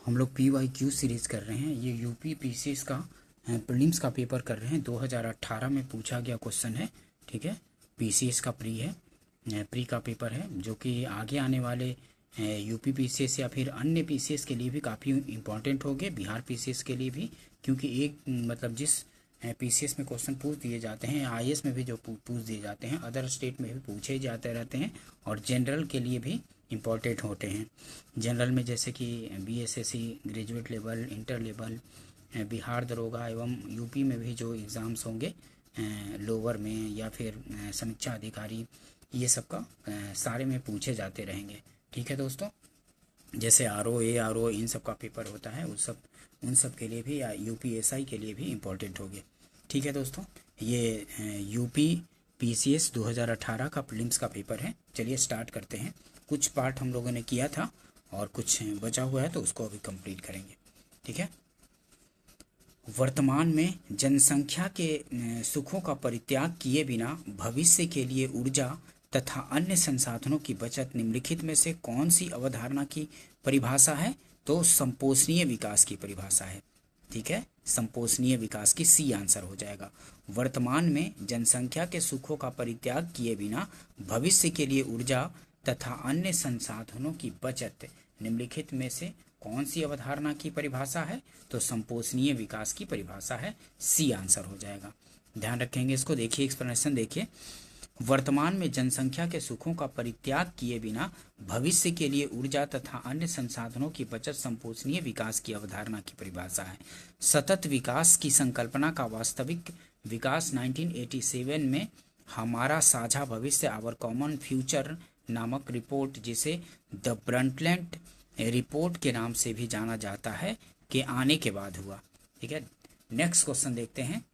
हम लोग PYQ series कर रहे हैं। ये यूपी पीसीएस का प्रीलिम्स का पेपर कर रहे हैं। 2018 में पूछा गया क्वेश्चन है, ठीक है। पीसीएस का प्री का पेपर है, जो कि आगे आने वाले यूपी पीसीएस या फिर अन्य पीसीएस के लिए भी काफ़ी इम्पोर्टेंट होंगे, बिहार पीसीएस के लिए भी, क्योंकि एक मतलब जिस पीसीएस में क्वेश्चन पूछ दिए जाते हैं, आईएएस में भी जो पूछ दिए जाते हैं, अदर स्टेट में भी पूछे जाते रहते हैं, और जनरल के लिए भी इम्पोर्टेंट होते हैं। जनरल में जैसे कि BSSC, graduate level, inter level, Bihar दरोगा एवं यूपी में भी जो एग्ज़ाम्स होंगे लोअर में या फिर समीक्षा अधिकारी, ये सब का सारे में पूछे जाते रहेंगे, ठीक है दोस्तों। जैसे आरओ, ARO इन सब का पेपर होता है, उन सब के लिए भी, या यूपीएसआई के लिए भी इम्पोर्टेंट होंगे, ठीक है दोस्तों। ये यूपी पीसीएस 2018 का प्रीलिम्स का पेपर है। चलिए स्टार्ट करते हैं। कुछ पार्ट हम लोगों ने किया था और कुछ बचा हुआ है, तो उसको अभी कंप्लीट करेंगे, ठीक है। वर्तमान में जनसंख्या के सुखों का परित्याग किए बिना भविष्य के लिए ऊर्जा तथा अन्य संसाधनों की बचत निम्नलिखित में से कौन सी अवधारणा की परिभाषा है? तो संपोषणीय विकास की परिभाषा है, ठीक है। संपोषणीय विकास की सी आंसर हो जाएगा। वर्तमान में जनसंख्या के सुखों का परित्याग किए बिना भविष्य के लिए ऊर्जा तथा अन्य संसाधनों की बचत निम्नलिखित में से कौन सी अवधारणा की परिभाषा है? तो संपोषणीय विकास की परिभाषा है, सी आंसर हो जाएगा। ध्यान रखेंगे इसको। देखिए एक्सप्लेनेशन देखिए। वर्तमान में जनसंख्या के सुखों का परित्याग किए बिना भविष्य के लिए ऊर्जा तथा अन्य संसाधनों की बचत संपोषणीय विकास की अवधारणा की परिभाषा है। सतत विकास की संकल्पना का वास्तविक विकास 1987 में हमारा साझा भविष्य, आवर कॉमन फ्यूचर नामक रिपोर्ट, जिसे द ब्रंटलैंड रिपोर्ट के नाम से भी जाना जाता है, के आने के बाद हुआ, ठीक है। नेक्स्ट क्वेश्चन देखते हैं।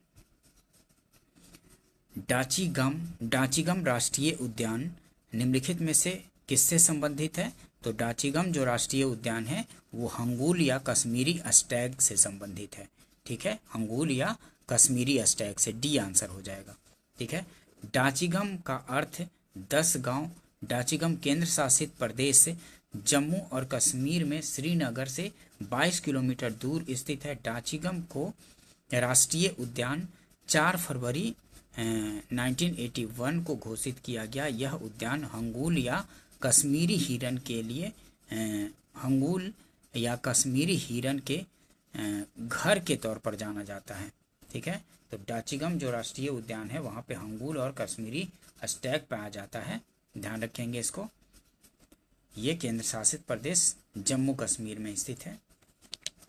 डाचीगम राष्ट्रीय उद्यान निम्नलिखित में से किससे संबंधित है? तो डाचीगम जो राष्ट्रीय उद्यान है वो हंगूल या कश्मीरी स्टैग से संबंधित है, ठीक है। हंगूल या कश्मीरी स्टैग से, डी आंसर हो जाएगा, ठीक है। डाचीगम का अर्थ 10 गांव। डाचीगम केंद्र शासित प्रदेश जम्मू और कश्मीर में श्रीनगर से 22 किलोमीटर दूर स्थित है। डाचीगम को राष्ट्रीय उद्यान 4 फरवरी 1981 को घोषित किया गया। यह उद्यान हंगूल या कश्मीरी हिरन के लिए हंगूल या कश्मीरी हिरन के घर के तौर पर जाना जाता है, ठीक है। तो डाचीगम जो राष्ट्रीय उद्यान है वहाँ पे हंगूल और कश्मीरी स्टैग पाया जाता है, ध्यान रखेंगे इसको। ये केंद्र शासित प्रदेश जम्मू कश्मीर में स्थित है,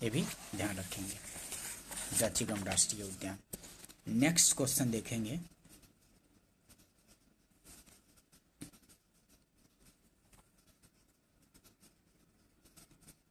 ये भी ध्यान रखेंगे, डाचीगम राष्ट्रीय उद्यान। नेक्स्ट क्वेश्चन देखेंगे।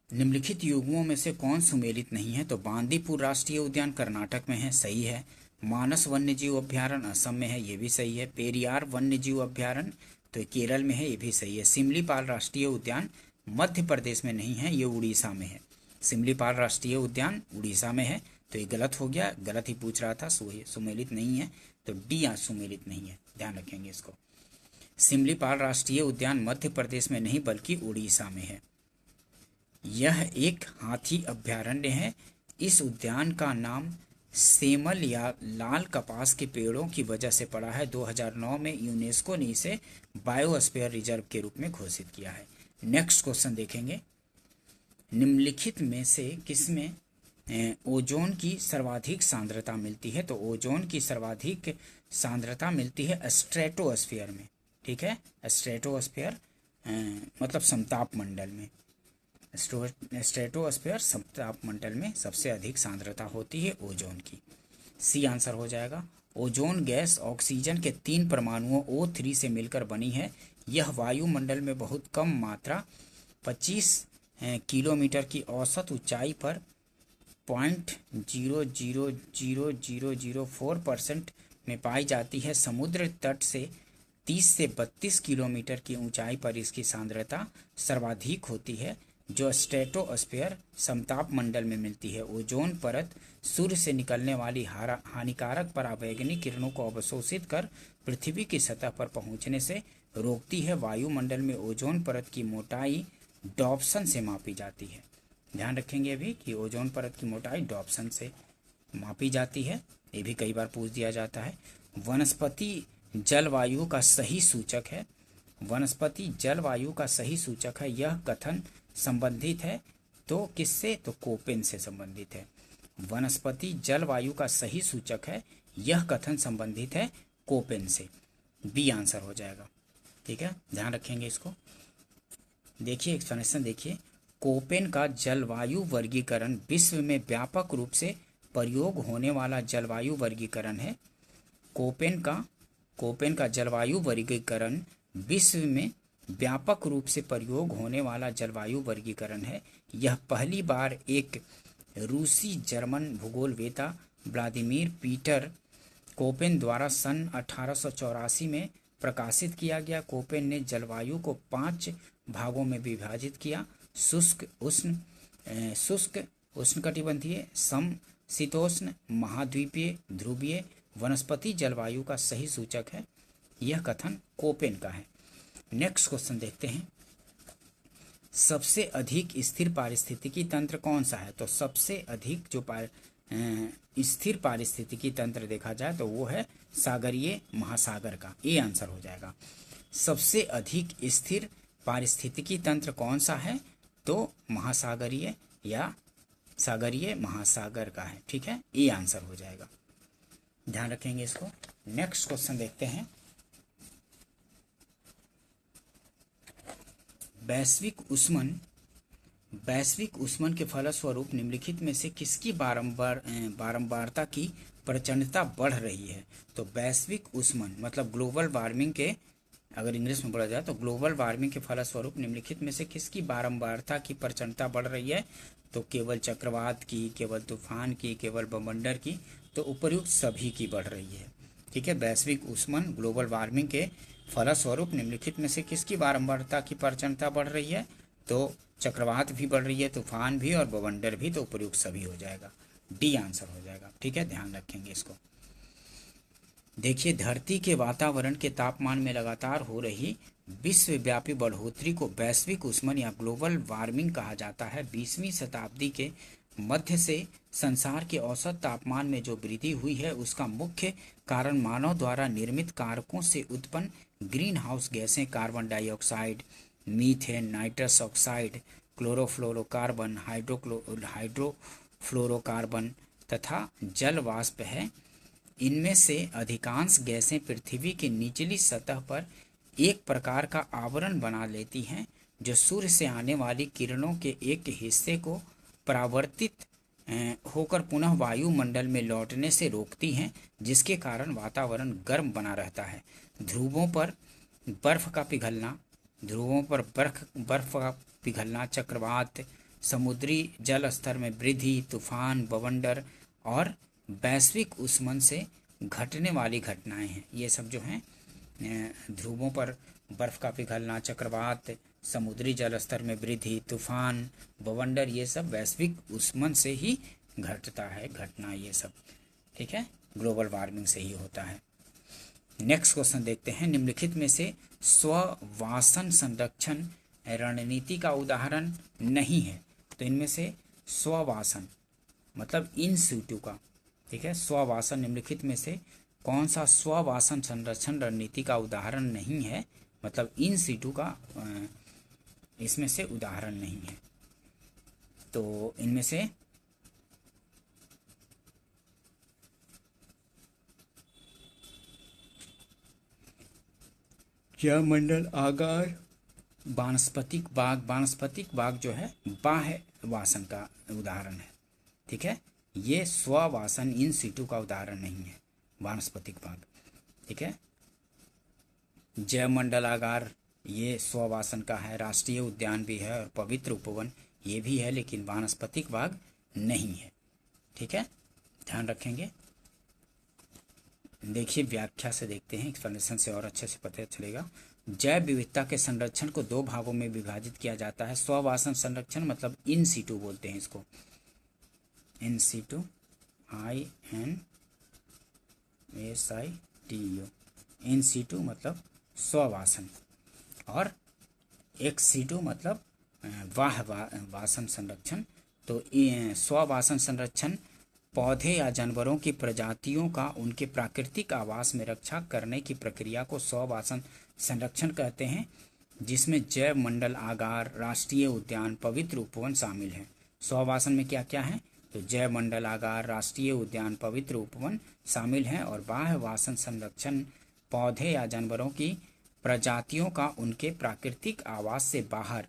निम्नलिखित युग्मों में से कौन सुमेलित नहीं है? तो बांदीपुर राष्ट्रीय उद्यान कर्नाटक में है, सही है। मानस वन्यजीव अभ्यारण्य असम में है, ये भी सही है। पेरियार वन्यजीव अभ्यारण्य तो केरल में है, ये भी सही है। सिमलीपाल राष्ट्रीय उद्यान मध्य प्रदेश में नहीं है, ये उड़ीसा में है। सिमलीपाल राष्ट्रीय उद्यान उड़ीसा में है, तो ये गलत हो गया, गलत ही पूछ रहा था, सुमेलित नहीं है, तो डी सुमेलित नहीं है, ध्यान रखेंगे इसको। सिमलीपाल राष्ट्रीय उद्यान मध्य प्रदेश में नहीं बल्कि उड़ीसा में है। यह एक हाथी अभ्यारण्य है। इस उद्यान का नाम सेमल या लाल कपास के पेड़ों की वजह से पड़ा है। 2009 में यूनेस्को ने इसे बायोस्फीयर रिजर्व के रूप में घोषित किया है। नेक्स्ट क्वेश्चन देखेंगे। निम्नलिखित में से किसमें ओजोन की सर्वाधिक सांद्रता मिलती है? तो ओजोन की सर्वाधिक सांद्रता मिलती है स्ट्रेटोस्फीयर में, ठीक है। स्ट्रेटोस्फीयर मतलब समताप मंडल में, स्ट्रेटोस्फीयर समताप मंडल में सबसे अधिक सांद्रता होती है ओजोन की, सी आंसर हो जाएगा। ओजोन गैस ऑक्सीजन के 3 परमाणुओं O3 से मिलकर बनी है। यह वायुमंडल में बहुत कम मात्रा 25 किलोमीटर की औसत ऊंचाई पर 0.00004% में पाई जाती है। समुद्र तट से 30 से 32 किलोमीटर की ऊंचाई पर इसकी सांद्रता सर्वाधिक होती है, जो स्ट्रेटोस्फीयर समताप मंडल में मिलती है। ओजोन परत सूर्य से निकलने वाली हानिकारक पराबैंगनी किरणों को अवशोषित कर पृथ्वी की सतह पर पहुंचने से रोकती है। वायुमंडल में ओजोन परत की मोटाई डॉप्सन से मापी जाती है। ध्यान रखेंगे अभी कि ओजोन परत की मोटाई डॉप्सन से मापी जाती है, ये भी कई बार पूछ दिया जाता है। वनस्पति जलवायु का सही सूचक है, वनस्पति जलवायु का सही सूचक है, यह कथन संबंधित है तो किससे, तो कोपेन से संबंधित है। वनस्पति जलवायु का सही सूचक है, यह कथन संबंधित है कोपेन से, बी आंसर हो जाएगा। ठीक है, ध्यान रखेंगे इसको। देखिए एक्सप्लेनेशन देखिए, कोपेन का जलवायु वर्गीकरण विश्व में व्यापक रूप से प्रयोग होने वाला जलवायु वर्गीकरण है। कोपेन का जलवायु वर्गीकरण विश्व में व्यापक रूप से प्रयोग होने वाला जलवायु वर्गीकरण है। यह पहली बार एक रूसी जर्मन भूगोलवेत्ता व्लादिमीर पीटर कोपेन द्वारा सन 1884 में प्रकाशित किया गया। कोपेन ने जलवायु को 5 भागों में विभाजित किया, शुष्क उष्णकटिबंधीय, समशीतोष्ण, महाद्वीपीय, ध्रुवीय। वनस्पति जलवायु का सही सूचक है, यह कथन कोपेन का है। नेक्स्ट क्वेश्चन देखते हैं, सबसे अधिक स्थिर पारिस्थितिकी तंत्र कौन सा है? तो सबसे अधिक जो स्थिर पारिस्थितिकी तंत्र देखा जाए तो वो है सागरीय महासागर का, ए आंसर हो जाएगा। सबसे अधिक स्थिर पारिस्थितिकी तंत्र कौन सा है? तो महासागरीय या सागरीय महासागर का है। ठीक है, ए आंसर हो जाएगा, ध्यान रखेंगे इसको। नेक्स्ट क्वेश्चन देखते हैं, वैश्विक उष्मन के फलस्वरूप निम्नलिखित में से किसकी बारंबारता की प्रचंडता बढ़ रही है? तो वैश्विक उष्मन मतलब ग्लोबल वार्मिंग के, अगर इंग्लिश में बोला जाए तो ग्लोबल वार्मिंग के फलस्वरूप निम्नलिखित में से किसकी बारंबारता की प्रचंडता बढ़ रही है? तो केवल चक्रवात की, केवल तूफान की, केवल बवंडर की, तो उपर्युक्त सभी की बढ़ रही है। ठीक है, वैश्विक उष्मन ग्लोबल वार्मिंग के फलस्वरूप निम्नलिखित में से किसकी बारंबारता की प्रचंडता बढ़ रही है? तो चक्रवात भी बढ़ रही है, तूफान भी और बवंडर भी, तो उपर्युक्त सभी हो जाएगा, डी आंसर हो जाएगा। ठीक है, ध्यान रखेंगे इसको। देखिए, धरती के वातावरण के तापमान में लगातार हो रही विश्वव्यापी बढ़ोतरी को वैश्विक उष्मन या ग्लोबल वार्मिंग कहा जाता है। 20वीं शताब्दी के मध्य से संसार के औसत तापमान में जो वृद्धि हुई है उसका मुख्य कारण मानव द्वारा निर्मित कारकों से उत्पन्न ग्रीन हाउस गैसें carbon dioxide, methane, nitrous oxide, chlorofluorocarbon, hydrofluorocarbon तथा जल वाष्प है। इनमें से अधिकांश गैसें पृथ्वी की निचली सतह पर एक प्रकार का आवरण बना लेती हैं जो सूर्य से आने वाली किरणों के एक हिस्से को परावर्तित होकर पुनः वायुमंडल में लौटने से रोकती हैं, जिसके कारण वातावरण गर्म बना रहता है। ध्रुवों पर बर्फ का पिघलना, चक्रवात, समुद्री जल स्तर में वृद्धि, तूफान, बवंडर और वैश्विक उष्मन से घटने वाली घटनाएं हैं। ये सब जो हैं ध्रुवों पर बर्फ का पिघलना, चक्रवात, समुद्री जल स्तर में वृद्धि, तूफान, बवंडर, ये सब वैश्विक उष्मन से ही घटता है घटना, ये सब। ठीक है, ग्लोबल वार्मिंग से ही होता है। नेक्स्ट क्वेश्चन देखते हैं, निम्नलिखित में से स्ववासन संरक्षण रणनीति का उदाहरण नहीं है। तो इनमें से स्ववासन मतलब इन सीटू का, ठीक है, स्ववासन निम्नलिखित में से कौन सा स्ववासन संरक्षण रणनीति का उदाहरण नहीं है? मतलब इन सीटू का इसमें से उदाहरण नहीं है। तो इनमें से जयमंडल आगार, वानस्पतिक बाग जो है बाह्य वासन का उदाहरण है। ठीक है, ये स्ववासन इन सीटू का उदाहरण नहीं है, वानस्पतिक बाग। ठीक है, जयमंडलागार ये स्ववासन का है, राष्ट्रीय उद्यान भी है और पवित्र उपवन ये भी है, लेकिन वानस्पतिक बाग नहीं है। ठीक है, ध्यान रखेंगे। देखिए व्याख्या से देखते हैं, एक्सप्लेनेशन से और अच्छे से पता चलेगा। जैव विविधता के संरक्षण को 2 भागों में विभाजित किया जाता है। स्ववासन संरक्षण मतलब इन सीटू बोलते हैं इसको, in situ, INSITU, in situ मतलब स्ववासन, और एक्स सीटू मतलब वासन संरक्षण तो स्वआवासन संरक्षण पौधे या जानवरों की प्रजातियों का उनके प्राकृतिक आवास में रक्षा करने की प्रक्रिया को स्वआवासन संरक्षण कहते हैं, जिसमें जैव मंडल, आगार, राष्ट्रीय उद्यान, पवित्र उपवन शामिल है। स्वआवासन में क्या क्या है? तो जैव मंडल, आगार, राष्ट्रीय उद्यान, पवित्र उपवन शामिल हैं। और बाह्य वासन संरक्षण पौधे या जानवरों की प्रजातियों का उनके प्राकृतिक आवास से बाहर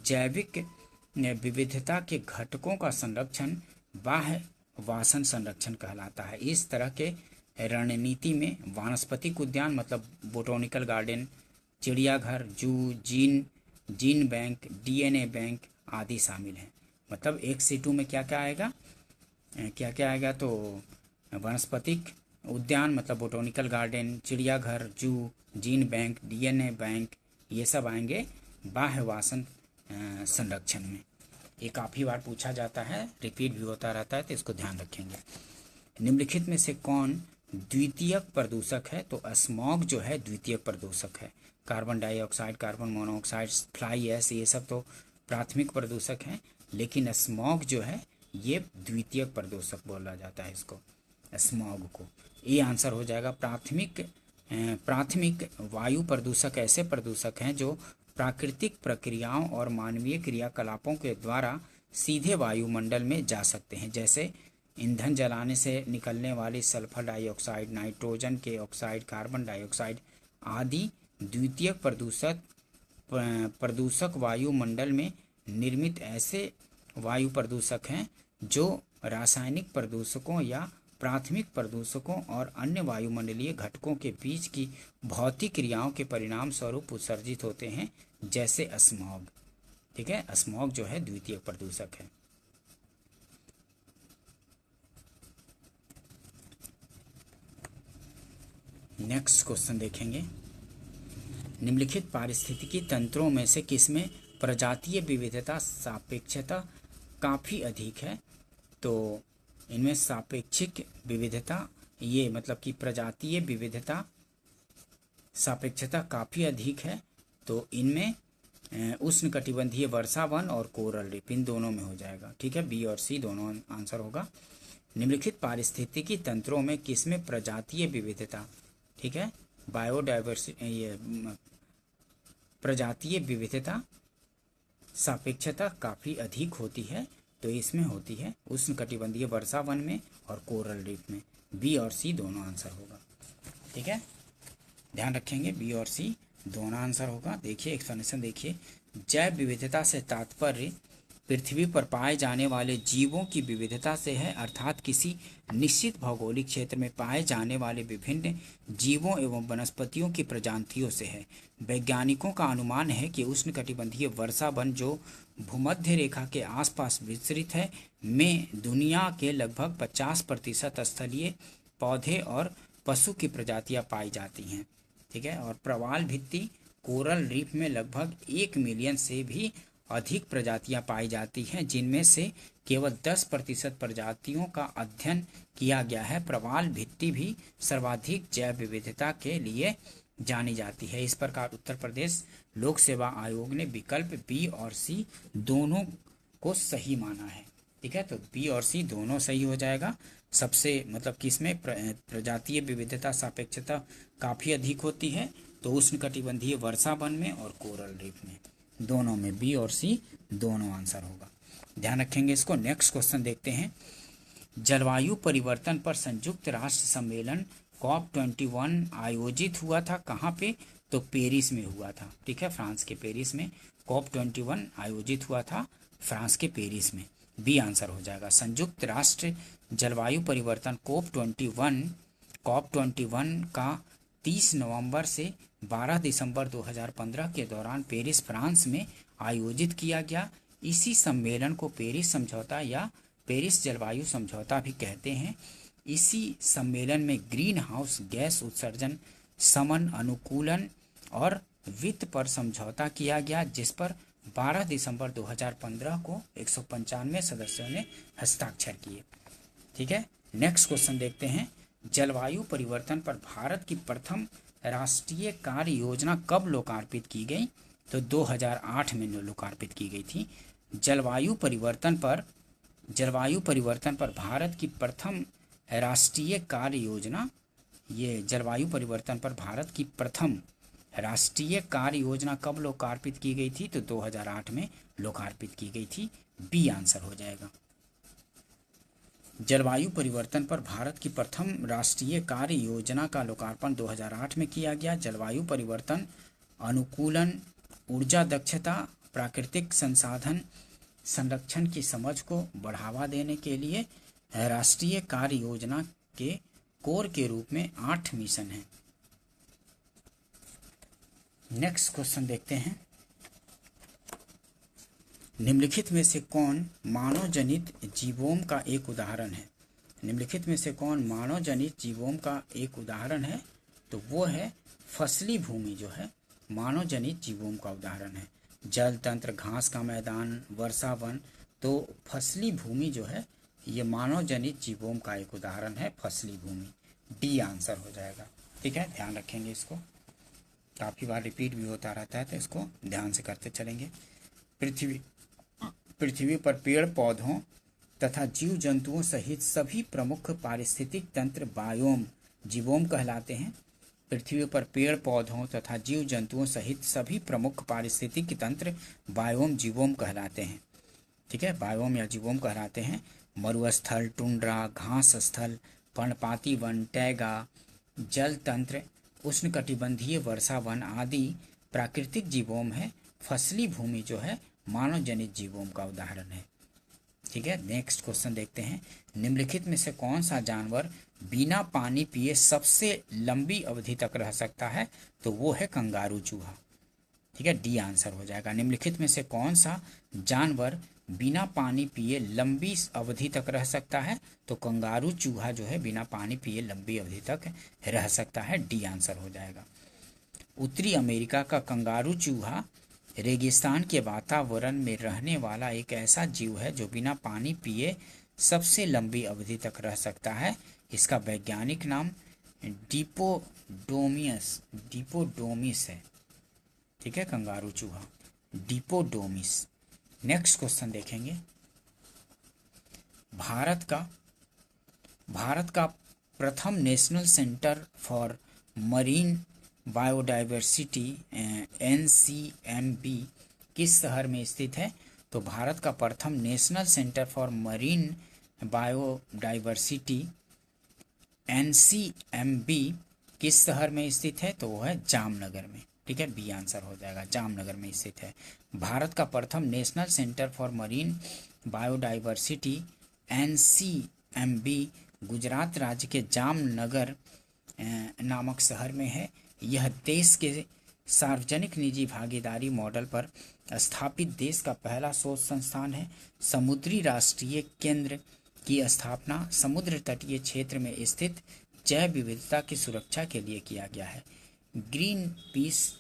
जैविक विविधता के घटकों का संरक्षण बाह्य वासन संरक्षण कहलाता है। इस तरह के रणनीति में वानस्पतिक उद्यान मतलब बोटैनिकल गार्डन, चिड़ियाघर, जू, जीन बैंक, डीएनए बैंक आदि शामिल हैं। मतलब 1C2 में क्या क्या आएगा? तो वनस्पतिक उद्यान मतलब बोटैनिकल गार्डन, चिड़ियाघर, जू, जीन बैंक, डीएनए बैंक, ये सब आएंगे बाह्य वासन संरक्षण में। ये काफ़ी बार पूछा जाता है, रिपीट भी होता रहता है, तो इसको ध्यान रखेंगे। निम्नलिखित में से कौन द्वितीयक प्रदूषक है? तो स्मॉग जो है द्वितीयक प्रदूषक है। Carbon dioxide, carbon monoxide, fly ash, ये सब तो प्राथमिक प्रदूषक हैं, लेकिन स्मॉग जो है ये द्वितीयक प्रदूषक बोला जाता है इसको, स्मॉग को। ये आंसर हो जाएगा। प्राथमिक वायु प्रदूषक ऐसे प्रदूषक हैं जो प्राकृतिक प्रक्रियाओं और मानवीय क्रियाकलापों के द्वारा सीधे वायुमंडल में जा सकते हैं, जैसे ईंधन जलाने से निकलने वाली सल्फर डाइऑक्साइड, नाइट्रोजन के ऑक्साइड, कार्बन डाइऑक्साइड आदि द्वितीयक प्रदूषक वायुमंडल में निर्मित ऐसे वायु प्रदूषक हैं जो रासायनिक प्रदूषकों या प्राथमिक प्रदूषकों और अन्य वायुमंडलीय घटकों के बीच की भौतिक क्रियाओं के परिणाम स्वरूप उत्सर्जित होते हैं, जैसे स्मॉग। ठीक है, स्मॉग जो है द्वितीयक प्रदूषक है। नेक्स्ट क्वेश्चन देखेंगे। निम्नलिखित पारिस्थितिकी तंत्रों में से किसमें प्रजातीय विविधता सापेक्षता काफ़ी अधिक है? तो इनमें सापेक्षिक विविधता, ये मतलब कि प्रजातीय विविधता सापेक्षता काफ़ी अधिक है। तो इनमें उष्णकटिबंधीय वर्षा वन और कोरल रीफ, इन दोनों में हो जाएगा। ठीक है, बी और सी दोनों आंसर होगा। निम्नलिखित पारिस्थितिकी तंत्रों में किसमें प्रजातीय विविधता, ठीक है, बायोडाइवर्सिटी, ये प्रजातीय विविधता सापेक्षता काफ़ी अधिक होती है? तो इसमें होती है उष्णकटिबंधीय वर्षा वन में और कोरल रीफ में। बी और सी दोनों आंसर होगा। ठीक है, ध्यान रखेंगे, बी और सी दोनों आंसर होगा। देखिए एक्सप्लेनेशन देखिए। जैव विविधता से तात्पर्य पृथ्वी पर पाए जाने वाले जीवों की विविधता से है, अर्थात किसी निश्चित भौगोलिक क्षेत्र में पाए जाने वाले विभिन्न जीवों एवं वनस्पतियों की प्रजातियों से है। वैज्ञानिकों का अनुमान है कि उष्णकटिबंधीय वर्षा वन जो भूमध्य रेखा के आसपास विस्तृत है में दुनिया के लगभग 50% स्थलीय पौधे और पशु की प्रजातियां पाई जाती हैं। ठीक है, और प्रवाल भित्ति कोरल रीफ में लगभग 1 मिलियन से भी अधिक प्रजातियां पाई जाती हैं, जिनमें से केवल 10% प्रजातियों का अध्ययन किया गया है। प्रवाल भित्ति भी सर्वाधिक जैव विविधता के लिए जानी जाती है। इस प्रकार उत्तर प्रदेश लोक सेवा आयोग ने विकल्प बी और सी दोनों को सही माना है। ठीक है, तो बी और सी दोनों सही हो जाएगा। सबसे मतलब किसमें प्रजातीय विविधता सापेक्षता काफ़ी अधिक होती है? तो उष्णकटिबंधीय वर्षा वन में और कोरल रीफ में, दोनों में बी और सी दोनों आंसर होगा। ध्यान रखेंगे इसको। नेक्स्ट क्वेश्चन देखते हैं। जलवायु परिवर्तन पर संयुक्त राष्ट्र सम्मेलन COP21 आयोजित हुआ था कहाँ पे? तो पेरिस में हुआ था। ठीक है, फ्रांस के पेरिस में COP21 आयोजित हुआ था, फ्रांस के पेरिस में। बी आंसर हो जाएगा। संयुक्त राष्ट्र जलवायु परिवर्तन COP21 का 30 नवंबर से 12 दिसंबर 2015 के दौरान पेरिस फ्रांस में आयोजित किया गया। इसी सम्मेलन को पेरिस समझौता या पेरिस जलवायु समझौता भी कहते हैं। इसी सम्मेलन में ग्रीन हाउस गैस उत्सर्जन समन अनुकूलन और वित्त पर समझौता किया गया, जिस पर 12 दिसंबर 2015 को 195 सदस्यों ने हस्ताक्षर किए। ठीक है, नेक्स्ट क्वेश्चन देखते हैं। जलवायु परिवर्तन पर भारत की प्रथम राष्ट्रीय कार्य योजना कब लोकार्पित की गई? तो 2008 में लोकार्पित की गई थी। जलवायु परिवर्तन पर जलवायु परिवर्तन पर भारत की प्रथम राष्ट्रीय कार्य योजना, ये जलवायु परिवर्तन पर भारत की प्रथम राष्ट्रीय कार्य योजना कब लोकार्पित की गई थी? तो 2008 में लोकार्पित की गई थी। बी आंसर हो जाएगा। जलवायु परिवर्तन पर भारत की प्रथम राष्ट्रीय कार्य योजना का लोकार्पण 2008 में किया गया। जलवायु परिवर्तन अनुकूलन, ऊर्जा दक्षता, प्राकृतिक संसाधन संरक्षण की समझ को बढ़ावा देने के लिए राष्ट्रीय कार्य योजना के कोर के रूप में 8 मिशन हैं। नेक्स्ट क्वेश्चन देखते हैं। निम्नलिखित में से कौन मानव जनित जीवोम का एक उदाहरण है? निम्नलिखित में से कौन मानव जनित जीवोम का एक उदाहरण है? तो वो है फसली भूमि, जो है मानव जनित जीवोम का उदाहरण है। जल तंत्र, घास का मैदान, वर्षा वन, तो फसली भूमि जो है ये मानव जनित जीवोम का एक उदाहरण है, फसली भूमि। डी आंसर हो जाएगा। ठीक है, ध्यान रखेंगे इसको, काफ़ी बार रिपीट भी होता रहता है तो इसको ध्यान से करते चलेंगे। पृथ्वी पर पेड़ पौधों तथा जीव जंतुओं सहित सभी प्रमुख पारिस्थितिक तंत्र बायोम जीवोम कहलाते हैं। पृथ्वी पर पेड़ पौधों तथा जीव जंतुओं सहित सभी प्रमुख पारिस्थितिक तंत्र बायोम जीवोम कहलाते हैं। ठीक है, बायोम या जीवोम कहलाते हैं। मरुस्थल, टुंड्रा, घास स्थल, पर्णपाती वन, टैगा, जल तंत्र, उष्णकटिबंधीय वर्षा वन आदि प्राकृतिक जीवोम है। फसली भूमि जो है मानव जनित जीवोम का उदाहरण है। ठीक है, नेक्स्ट क्वेश्चन देखते हैं। निम्नलिखित में से कौन सा जानवर बिना पानी पिए सबसे लंबी अवधि तक रह सकता है? तो वो है कंगारू चूहा। ठीक है, डी आंसर हो जाएगा। निम्नलिखित में से कौन सा जानवर बिना पानी पिए लंबी अवधि तक रह सकता है? तो कंगारू चूहा जो है बिना पानी पिए लंबी अवधि तक रह सकता है। डी आंसर हो जाएगा। उत्तरी अमेरिका का कंगारू चूहा रेगिस्तान के वातावरण में रहने वाला एक ऐसा जीव है जो बिना पानी पिए सबसे लंबी अवधि तक रह सकता है। इसका वैज्ञानिक नाम डिपोडोमिस है। ठीक है, कंगारू चूहा डिपोडोमिस। नेक्स्ट क्वेश्चन देखेंगे। भारत का प्रथम national centre for marine biodiversity NCMB किस शहर में स्थित है? तो भारत का प्रथम national centre for marine biodiversity NCMB किस शहर में स्थित है? तो वो है जामनगर में। ठीक है, बी आंसर हो जाएगा। जामनगर में स्थित है। भारत का प्रथम national centre for marine biodiversity NCMB Gujarat राज्य के जामनगर नामक शहर में है। यह देश के सार्वजनिक निजी भागीदारी मॉडल पर स्थापित देश का पहला शोध संस्थान है। समुद्री राष्ट्रीय केंद्र की स्थापना समुद्र तटीय क्षेत्र में स्थित जैव विविधता की सुरक्षा के लिए किया गया है। ग्रीन पीस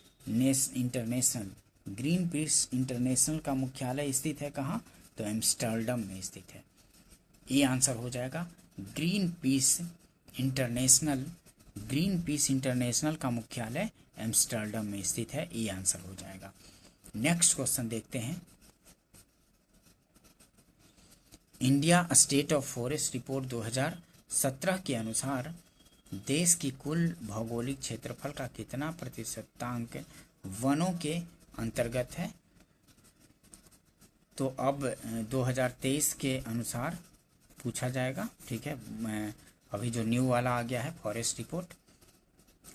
इंटरनेशनल का मुख्यालय स्थित है कहाँ? तो एम्स्टर्डम में स्थित है। ये आंसर हो जाएगा। ग्रीन पीस इंटरनेशनल का मुख्यालय एम्स्टर्डम में स्थित है। ये आंसर हो जाएगा। नेक्स्ट क्वेश्चन देखते हैं। India state of forest report 2017 के अनुसार देश की कुल भौगोलिक क्षेत्रफल का कितना प्रतिशतांक वनों के अंतर्गत है? तो अब 2023 के अनुसार पूछा जाएगा। ठीक है, मैं अभी जो न्यू वाला आ गया है फॉरेस्ट रिपोर्ट,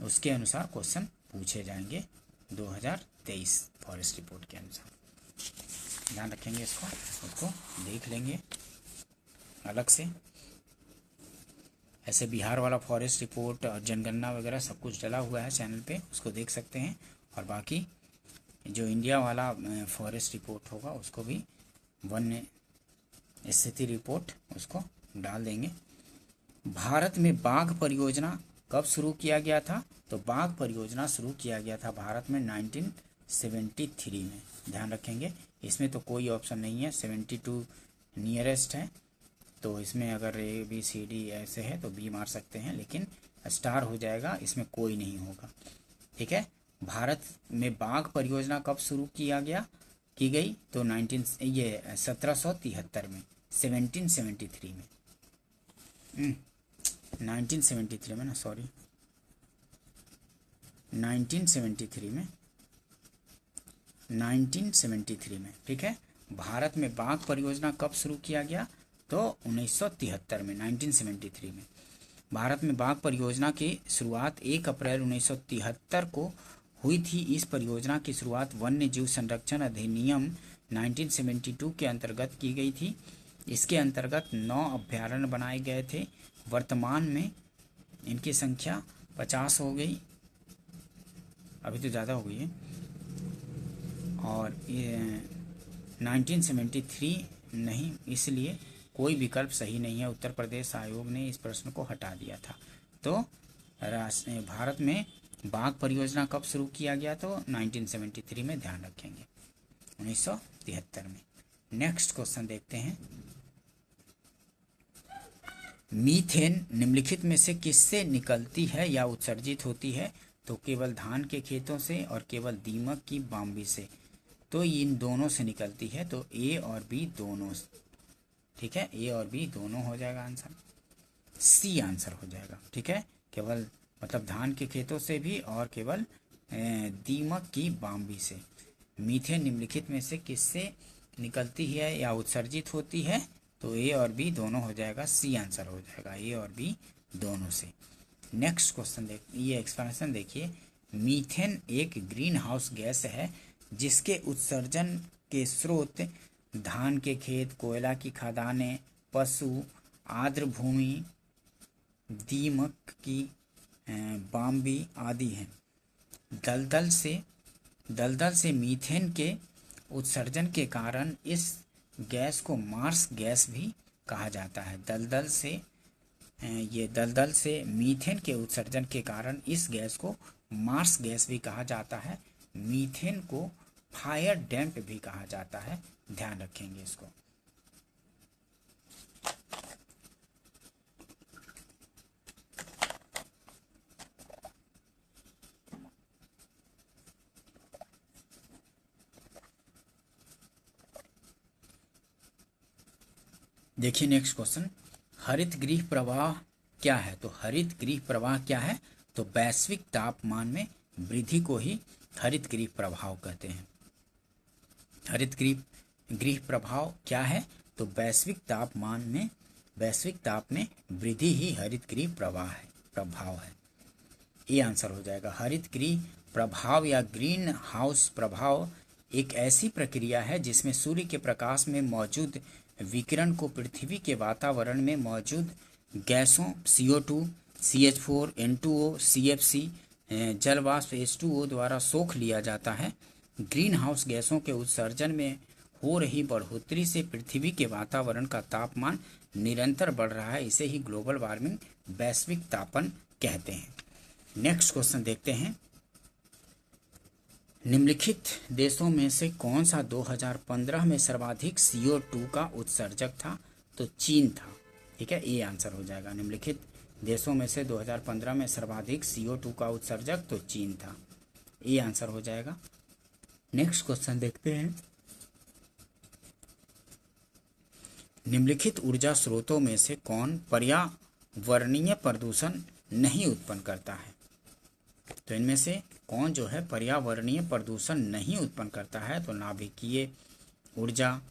उसके अनुसार क्वेश्चन पूछे जाएंगे 2023 फॉरेस्ट रिपोर्ट के अनुसार। ध्यान रखेंगे उसको देख लेंगे अलग से। ऐसे बिहार वाला फॉरेस्ट रिपोर्ट और जनगणना वगैरह सब कुछ डला हुआ है चैनल पे, उसको देख सकते हैं। और बाकी जो इंडिया वाला फॉरेस्ट रिपोर्ट होगा उसको भी वन्य स्थिति रिपोर्ट उसको डाल देंगे। भारत में बाघ परियोजना कब शुरू किया गया था? तो बाघ परियोजना शुरू किया गया था भारत में 1973 में। ध्यान रखेंगे, इसमें तो कोई ऑप्शन नहीं है, 72 नियरेस्ट है, तो इसमें अगर ABCD ऐसे है तो बी मार सकते हैं, लेकिन स्टार हो जाएगा, इसमें कोई नहीं होगा। ठीक है, भारत में बाघ परियोजना कब शुरू किया गया? की गई तो 1773 में, 1773 में, 1973 में ना, सॉरी 1973 में, 1973 में, ठीक है। भारत में बाघ परियोजना कब शुरू किया गया? तो 1973 में, 1973 में। भारत में बाघ परियोजना की शुरुआत 1 अप्रैल 1973 को हुई थी। इस परियोजना की शुरुआत वन्य जीव संरक्षण अधिनियम 1972 के अंतर्गत की गई थी। इसके अंतर्गत 9 अभ्यारण्य बनाए गए थे। वर्तमान में इनकी संख्या 50 हो गई, अभी तो ज़्यादा हो गई है। और ये 1973 नहीं, इसलिए कोई विकल्प सही नहीं है। उत्तर प्रदेश आयोग ने इस प्रश्न को हटा दिया था। तो भारत में बाघ परियोजना कब शुरू किया गया? तो 1973 में, ध्यान रखेंगे, 1973 में। नेक्स्ट क्वेश्चन देखते हैं। मीथेन निम्नलिखित में से किससे निकलती है या उत्सर्जित होती है? तो केवल धान के खेतों से और केवल दीमक की बाम्बी से। तो इन दोनों से निकलती है, तो ए और बी दोनों, ठीक है, ए और बी दोनों हो जाएगा आंसर, सी आंसर हो जाएगा, ठीक है। केवल मतलब धान के खेतों से भी और केवल दीमक की बाम्बी से। मीथेन निम्नलिखित में से किससे निकलती है या उत्सर्जित होती है? तो ए और बी दोनों हो जाएगा, सी आंसर हो जाएगा, ए और बी दोनों से। नेक्स्ट क्वेश्चन ये एक्सप्लेनेशन देखिए। मीथेन एक ग्रीन हाउस गैस है जिसके उत्सर्जन के स्रोत धान के खेत, कोयला की खदानें, पशु, आर्द्र भूमि, दीमक की बाम्बी आदि हैं। दलदल से मीथेन के उत्सर्जन के कारण इस गैस को मार्स गैस भी कहा जाता है। दलदल से मीथेन के उत्सर्जन के कारण इस गैस को मार्स गैस भी कहा जाता है। मीथेन को फायर डैम्प भी कहा जाता है, ध्यान रखेंगे इसको। देखिए नेक्स्ट क्वेश्चन, हरित गृह प्रवाह क्या है? तो हरित गृह प्रवाह क्या है? तो वैश्विक तापमान में वृद्धि को ही हरित गृह प्रभाव कहते हैं। हरित गृह प्रभाव क्या है? तो वैश्विक ताप में वृद्धि ही हरित गृह प्रभाव है। ये आंसर हो जाएगा। हरित गृह प्रभाव या ग्रीन हाउस प्रभाव एक ऐसी प्रक्रिया है जिसमें सूर्य के प्रकाश में मौजूद विकिरण को पृथ्वी के वातावरण में मौजूद गैसों CO2, CH4, N2O, CFC, जल वाष्प H2O द्वारा सोख लिया जाता है। ग्रीन हाउस गैसों के उत्सर्जन में हो रही बढ़ोतरी से पृथ्वी के वातावरण का तापमान निरंतर बढ़ रहा है। इसे ही ग्लोबल वार्मिंग, वैश्विक तापन कहते हैं। नेक्स्ट क्वेश्चन देखते हैं। निम्नलिखित देशों में से कौन सा 2015 में सर्वाधिक CO2 का उत्सर्जक था? तो चीन था, ठीक है, ये आंसर हो जाएगा। निम्नलिखित देशों में से 2015 में सर्वाधिक CO2 का उत्सर्जक तो चीन था, ये आंसर हो जाएगा। नेक्स्ट क्वेश्चन देखते हैं। निम्नलिखित ऊर्जा स्रोतों में से कौन पर्यावरणीय प्रदूषण नहीं उत्पन्न करता है? तो इनमें से कौन जो है पर्यावरणीय प्रदूषण नहीं उत्पन्न करता है? तो नाभिकीय ऊर्जा,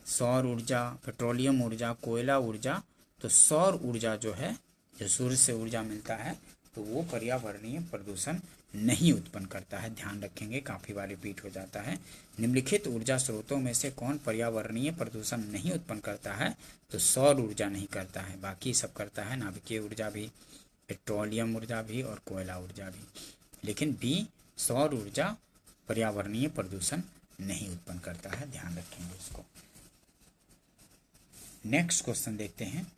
सौर ऊर्जा, पेट्रोलियम ऊर्जा, कोयला ऊर्जा। तो सौर ऊर्जा जो है, जो सूर्य से ऊर्जा मिलता है, तो वो पर्यावरणीय प्रदूषण नहीं उत्पन्न करता है, ध्यान रखेंगे, काफ़ी बार रिपीट हो जाता है। निम्नलिखित ऊर्जा स्रोतों में से कौन पर्यावरणीय प्रदूषण नहीं उत्पन्न करता है? तो सौर ऊर्जा नहीं करता है, बाकी सब करता है, नाभिकीय ऊर्जा भी, पेट्रोलियम ऊर्जा भी और कोयला ऊर्जा भी। लेकिन बी, सौर ऊर्जा पर्यावरणीय प्रदूषण नहीं उत्पन्न करता है, ध्यान रखेंगे इसको। नेक्स्ट क्वेश्चन देखते हैं।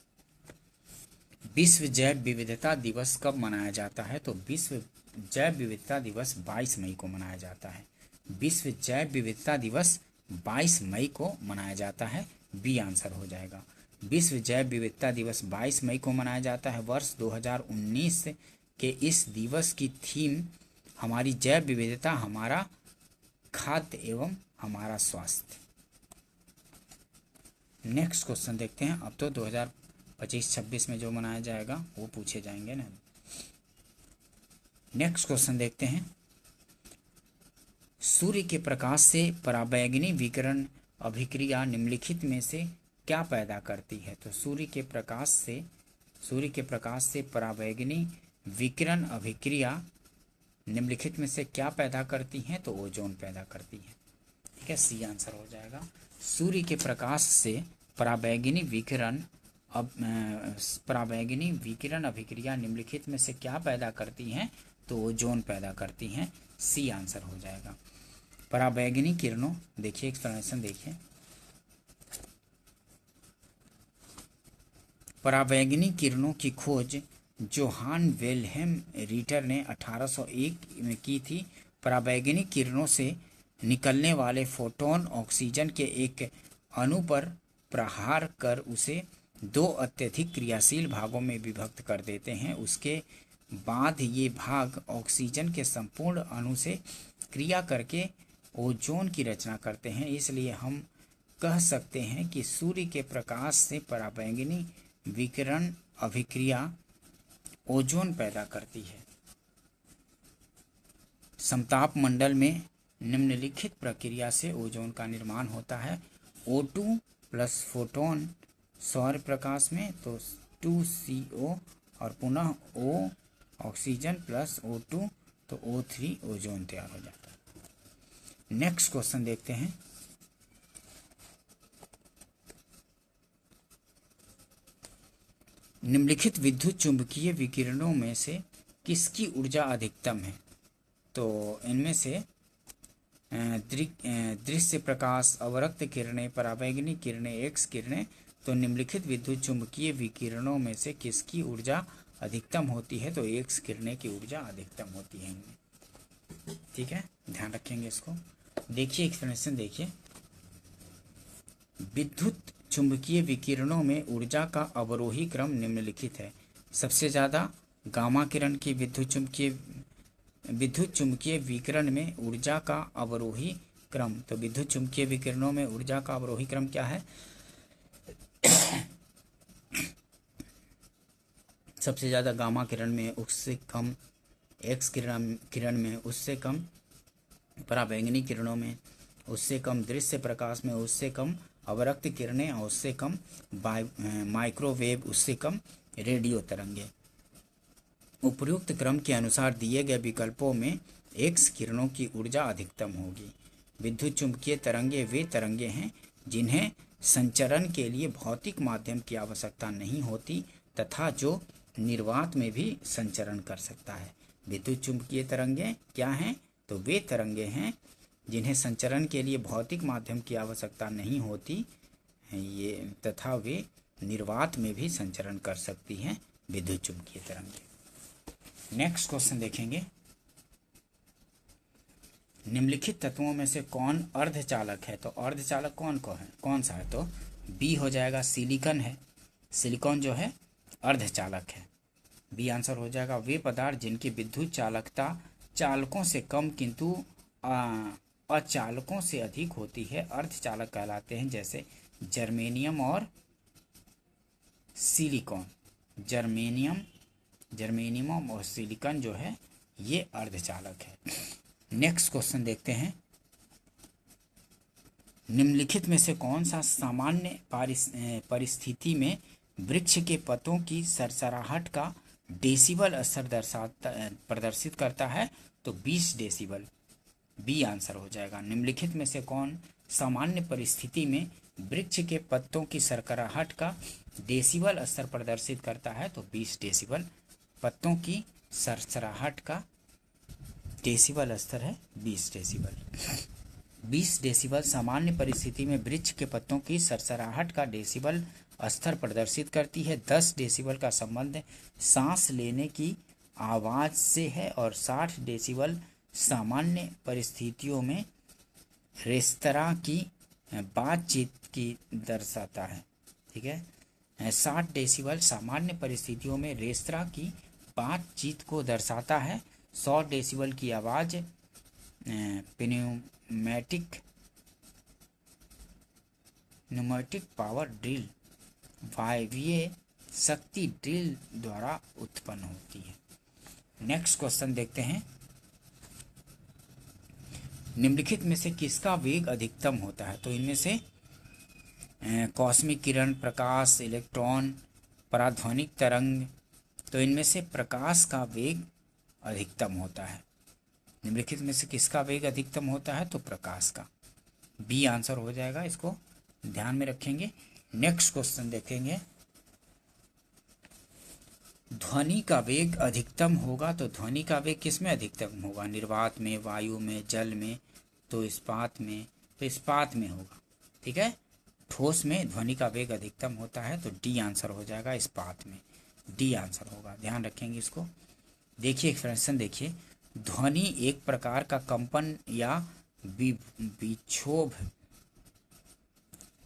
विश्व जैव विविधता दिवस कब मनाया जाता है? तो विश्व जैव विविधता दिवस 22 मई को मनाया जाता है। विश्व जैव विविधता दिवस 22 मई को मनाया जाता है, बी आंसर हो जाएगा। विश्व जैव विविधता दिवस 22 मई को मनाया जाता है। वर्ष 2019 के इस दिवस की थीम हमारी जैव विविधता, हमारा खाद्य एवं हमारा स्वास्थ्य। नेक्स्ट क्वेश्चन देखते हैं। अब तो 2025-26 में जो मनाया जाएगा वो पूछे जाएंगे ना। नेक्स्ट क्वेश्चन देखते हैं। सूर्य के प्रकाश से पराबैंगनी विकिरण अभिक्रिया निम्नलिखित में से क्या पैदा करती है? तो सूर्य के प्रकाश से पराबैंगनी विकिरण अभिक्रिया निम्नलिखित में से क्या पैदा करती हैं? तो ओजोन पैदा करती है। ठीक है, सी आंसर हो जाएगा। सूर्य के प्रकाश से पराबैंगनी विकिरण अभिक्रिया निम्नलिखित में से क्या पैदा करती हैं? तो ओजोन पैदा करती हैं। सी आंसर हो जाएगा। पराबैंगनी किरणों, देखिए एक्सप्लेनेशन देखिए। पराबैंगनी किरणों की खोज जोहान विल्हेम रीटर ने 1801 में की थी। पराबैंगनी किरणों से निकलने वाले फोटोन ऑक्सीजन के एक अणु पर प्रहार कर उसे दो अत्यधिक क्रियाशील भागों में विभक्त कर देते हैं। उसके बाद ये भाग ऑक्सीजन के संपूर्ण अणु से क्रिया करके ओजोन की रचना करते हैं। इसलिए हम कह सकते हैं कि सूर्य के प्रकाश से पराबैंगनी विकिरण अभिक्रिया ओजोन पैदा करती है। समताप मंडल में निम्नलिखित प्रक्रिया से ओजोन का निर्माण होता है। O2 प्लस फोटोन सौर प्रकाश में तो 2CO और पुनः O ऑक्सीजन प्लस O2 तो O3 ओजोन तैयार हो जाता है। नेक्स्ट क्वेश्चन देखते हैं। निम्नलिखित विद्युत चुंबकीय विकिरणों में से किसकी ऊर्जा अधिकतम है? तो इनमें से दृश्य प्रकाश, अवरक्त किरणें, पराबैंगनी किरणें, एक्स किरणें। तो निम्नलिखित विद्युत चुंबकीय विकिरणों में से किसकी ऊर्जा अधिकतम होती है? तो एक्स किरणें की ऊर्जा अधिकतम होती है इनमें। ठीक है, ध्यान रखेंगे इसको। देखिए एक्सप्लेनेशन देखिए। विद्युत चुंबकीय विकिरणों में ऊर्जा का अवरोही क्रम निम्नलिखित है। सबसे ज़्यादा गामा किरण की विद्युत चुंबकीय विकिरण में ऊर्जा का अवरोही क्रम। तो विद्युत चुंबकीय विकिरणों में ऊर्जा का अवरोही क्रम क्या है? सबसे ज़्यादा गामा किरण में, उससे कम एक्स किरण में, उससे कम पराबैंगनी किरणों में, उससे कम दृश्य प्रकाश में, उससे कम अवरक्त किरणें और उससे कम माइक्रोवेव, उससे कम रेडियो तरंगे। उपयुक्त क्रम के अनुसार दिए गए विकल्पों में एक्स किरणों की ऊर्जा अधिकतम होगी। विद्युत चुंबकीय तरंगे वे तरंगे हैं जिन्हें संचरण के लिए भौतिक माध्यम की आवश्यकता नहीं होती तथा जो निर्वात में भी संचरण कर सकता है। विद्युत चुंबकीय तरंगे क्या हैं? तो वे तरंगे हैं जिन्हें संचरण के लिए भौतिक माध्यम की आवश्यकता नहीं होती ये तथा वे निर्वात में भी संचरण कर सकती हैं, विद्युत चुंबकीय तरंगे। नेक्स्ट क्वेश्चन देखेंगे। निम्नलिखित तत्वों में से कौन अर्धचालक है? तो अर्धचालक कौन सा है? तो बी हो जाएगा, सिलिकॉन है। सिलिकॉन जो है अर्धचालक है। बी आंसर हो जाएगा। वे पदार्थ जिनकी विद्युत चालकता चालकों से कम किंतु अचालकों से अधिक होती है अर्धचालक कहलाते हैं, जैसे जर्मेनियम और सिलिकॉन। जर्मेनियम और सिलिकॉन जो है ये अर्धचालक है। नेक्स्ट क्वेश्चन देखते हैं। निम्नलिखित में से कौन सा सामान्य परिस्थिति में वृक्ष के पत्तों की सरसराहट का डेसिबल स्तर प्रदर्शित करता है? तो 20 डेसिबल। बी आंसर हो जाएगा। निम्नलिखित में से कौन सामान्य परिस्थिति में वृक्ष के पत्तों की सरसराहट का डेसिबल स्तर प्रदर्शित करता है? तो 20 डेसिबल। पत्तों की सरसराहट का डेसिबल स्तर है 20 डेसिबल। 20 डेसिबल सामान्य परिस्थिति में वृक्ष के पत्तों की सरसराहट का डेसिबल स्तर प्रदर्शित करती है। 10 डेसिबल का संबंध सांस लेने की आवाज़ से है और 60 डेसिबल सामान्य परिस्थितियों में रेस्तरां की बातचीत की दर्शाता है। ठीक है, 60 डेसिबल सामान्य परिस्थितियों में रेस्तरां की बातचीत को दर्शाता है। 100 डेसिबल की आवाज़ न्यूमेटिक पावर ड्रिल वायवीय शक्ति ड्रिल द्वारा उत्पन्न होती है। नेक्स्ट क्वेश्चन देखते हैं, निम्नलिखित में से किसका वेग अधिकतम होता है? तो इनमें से कॉस्मिक किरण, प्रकाश, इलेक्ट्रॉन, पराध्वनिक तरंग, तो इनमें से प्रकाश का वेग अधिकतम होता है। निम्नलिखित में से किसका वेग अधिकतम होता है? तो प्रकाश का। बी आंसर हो जाएगा, इसको ध्यान में रखेंगे। नेक्स्ट क्वेश्चन देखेंगे, ध्वनि का वेग अधिकतम होगा, तो ध्वनि का वेग किस में अधिकतम होगा? निर्वात में, वायु में, जल में, तो इस्पात में, तो इस्पात में होगा। ठीक है, ठोस में ध्वनि का वेग अधिकतम होता है, तो डी आंसर हो जाएगा, इस्पात में डी आंसर होगा, ध्यान रखेंगे इसको। देखिए एक्सप्रेशन देखिए, ध्वनि एक प्रकार का कंपन या विक्षोभ,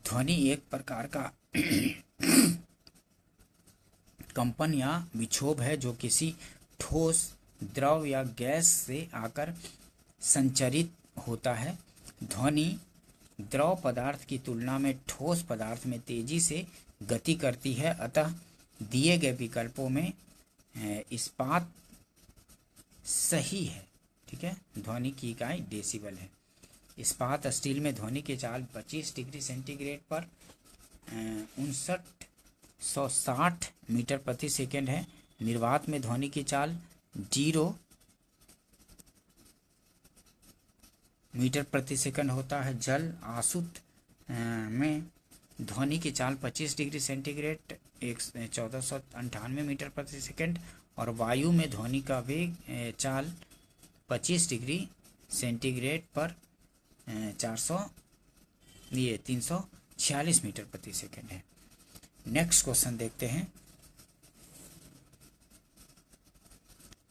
ध्वनि एक प्रकार का कंपन या विक्षोभ है जो किसी ठोस, द्रव या गैस से आकर संचरित होता है। ध्वनि द्रव पदार्थ की तुलना में ठोस पदार्थ में तेजी से गति करती है, अतः दिए गए विकल्पों में इस्पात सही है। ठीक है, ध्वनि की इकाई डेसिबल है। इस्पात स्टील में ध्वनि की चाल 25 डिग्री सेंटीग्रेड पर 5960 मीटर प्रति सेकंड है। निर्वात में ध्वनि की चाल 0 मीटर प्रति सेकंड होता है। जल आसुत में ध्वनि की चाल 25 डिग्री सेंटीग्रेड 1498 मीटर प्रति सेकंड, और वायु में ध्वनि का वेग चाल 25 डिग्री सेंटीग्रेड पर 346 मीटर प्रति सेकंड है। नेक्स्ट क्वेश्चन देखते हैं,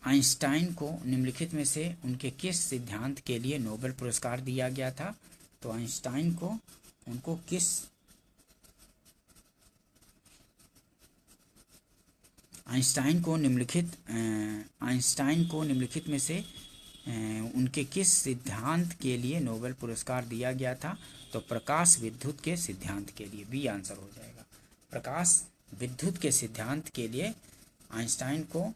आइंस्टाइन को निम्नलिखित में से उनके किस सिद्धांत के लिए नोबेल पुरस्कार दिया गया था? तो आइंस्टाइन को निम्नलिखित में से उनके किस सिद्धांत के लिए नोबेल पुरस्कार दिया गया था? तो प्रकाश विद्युत के सिद्धांत के लिए, बी आंसर हो जाएगा। प्रकाश विद्युत के सिद्धांत के लिए आइंस्टाइन को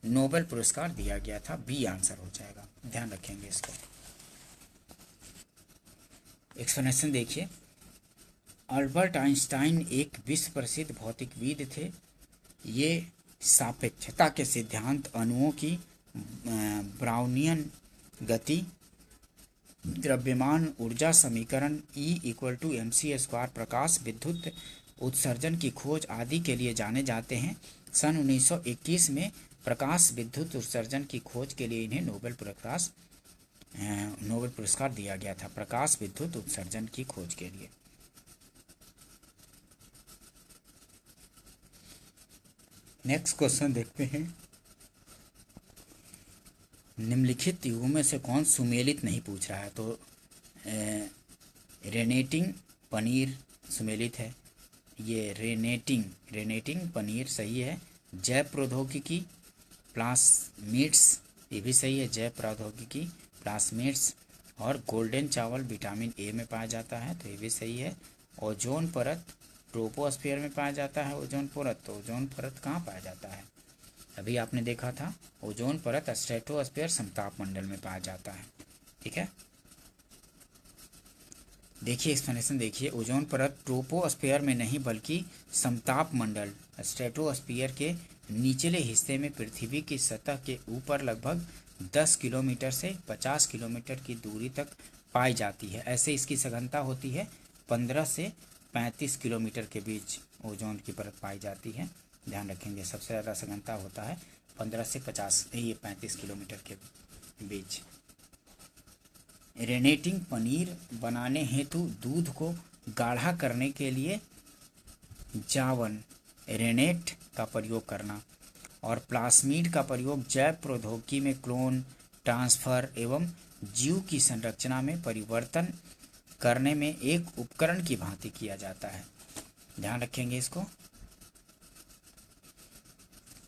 नोबेल पुरस्कार दिया गया था, बी आंसर हो जाएगा, ध्यान रखेंगे इसको। एक्सप्लेनेशन देखिए, अल्बर्ट आइंस्टाइन एक विश्व प्रसिद्ध भौतिकविद थे। ये सापेक्षता के सिद्धांत, अणुओं की ब्राउनियन गति, द्रव्यमान ऊर्जा समीकरण E=mc², प्रकाश विद्युत उत्सर्जन की खोज आदि के लिए जाने जाते हैं। सन 1921 में प्रकाश विद्युत उत्सर्जन की खोज के लिए इन्हें नोबेल पुरस्कार दिया गया था, प्रकाश विद्युत उत्सर्जन की खोज के लिए। नेक्स्ट क्वेश्चन देखते हैं, निम्नलिखित युगों में से कौन सुमेलित नहीं पूछ रहा है? तो रेनेटिंग पनीर सुमेलित है, ये रेनेटिंग पनीर सही है। जैव प्रौद्योगिकी प्लास्मिड्स, ये भी सही है, जैव प्रौद्योगिकी प्लास्मिड्स। और गोल्डन चावल विटामिन ए में पाया जाता है, तो ये भी सही है। ओजोन परत ट्रोपोस्फीयर में पाया जाता है, ओजोन परत, तो ओजोन परत कहाँ पाया जाता है? अभी आपने देखा था, ओजोन परत स्ट्रेटोस्फीयर समताप मंडल में पाया जाता है। ठीक है, देखिए एक्सप्लेनेशन देखिए, ओजोन परत ट्रोपोस्फीयर में नहीं बल्कि समताप मंडल स्ट्रेटोस्फीयर के निचले हिस्से में पृथ्वी की सतह के ऊपर लगभग 10 किलोमीटर से 50 किलोमीटर की दूरी तक पाई जाती है। ऐसे इसकी सघनता होती है 15 से 35 किलोमीटर के बीच ओजोन की परत पाई जाती है, ध्यान रखेंगे। सबसे ज़्यादा सघनता होता है 15 से 35 किलोमीटर के बीच। रेनेटिंग पनीर बनाने हेतु दूध को गाढ़ा करने के लिए जावन रेनेट का प्रयोग करना, और प्लास्मिड का प्रयोग जैव प्रौद्योगिकी में क्लोन ट्रांसफर एवं जीव की संरचना में परिवर्तन करने में एक उपकरण की भांति किया जाता है, ध्यान रखेंगे इसको।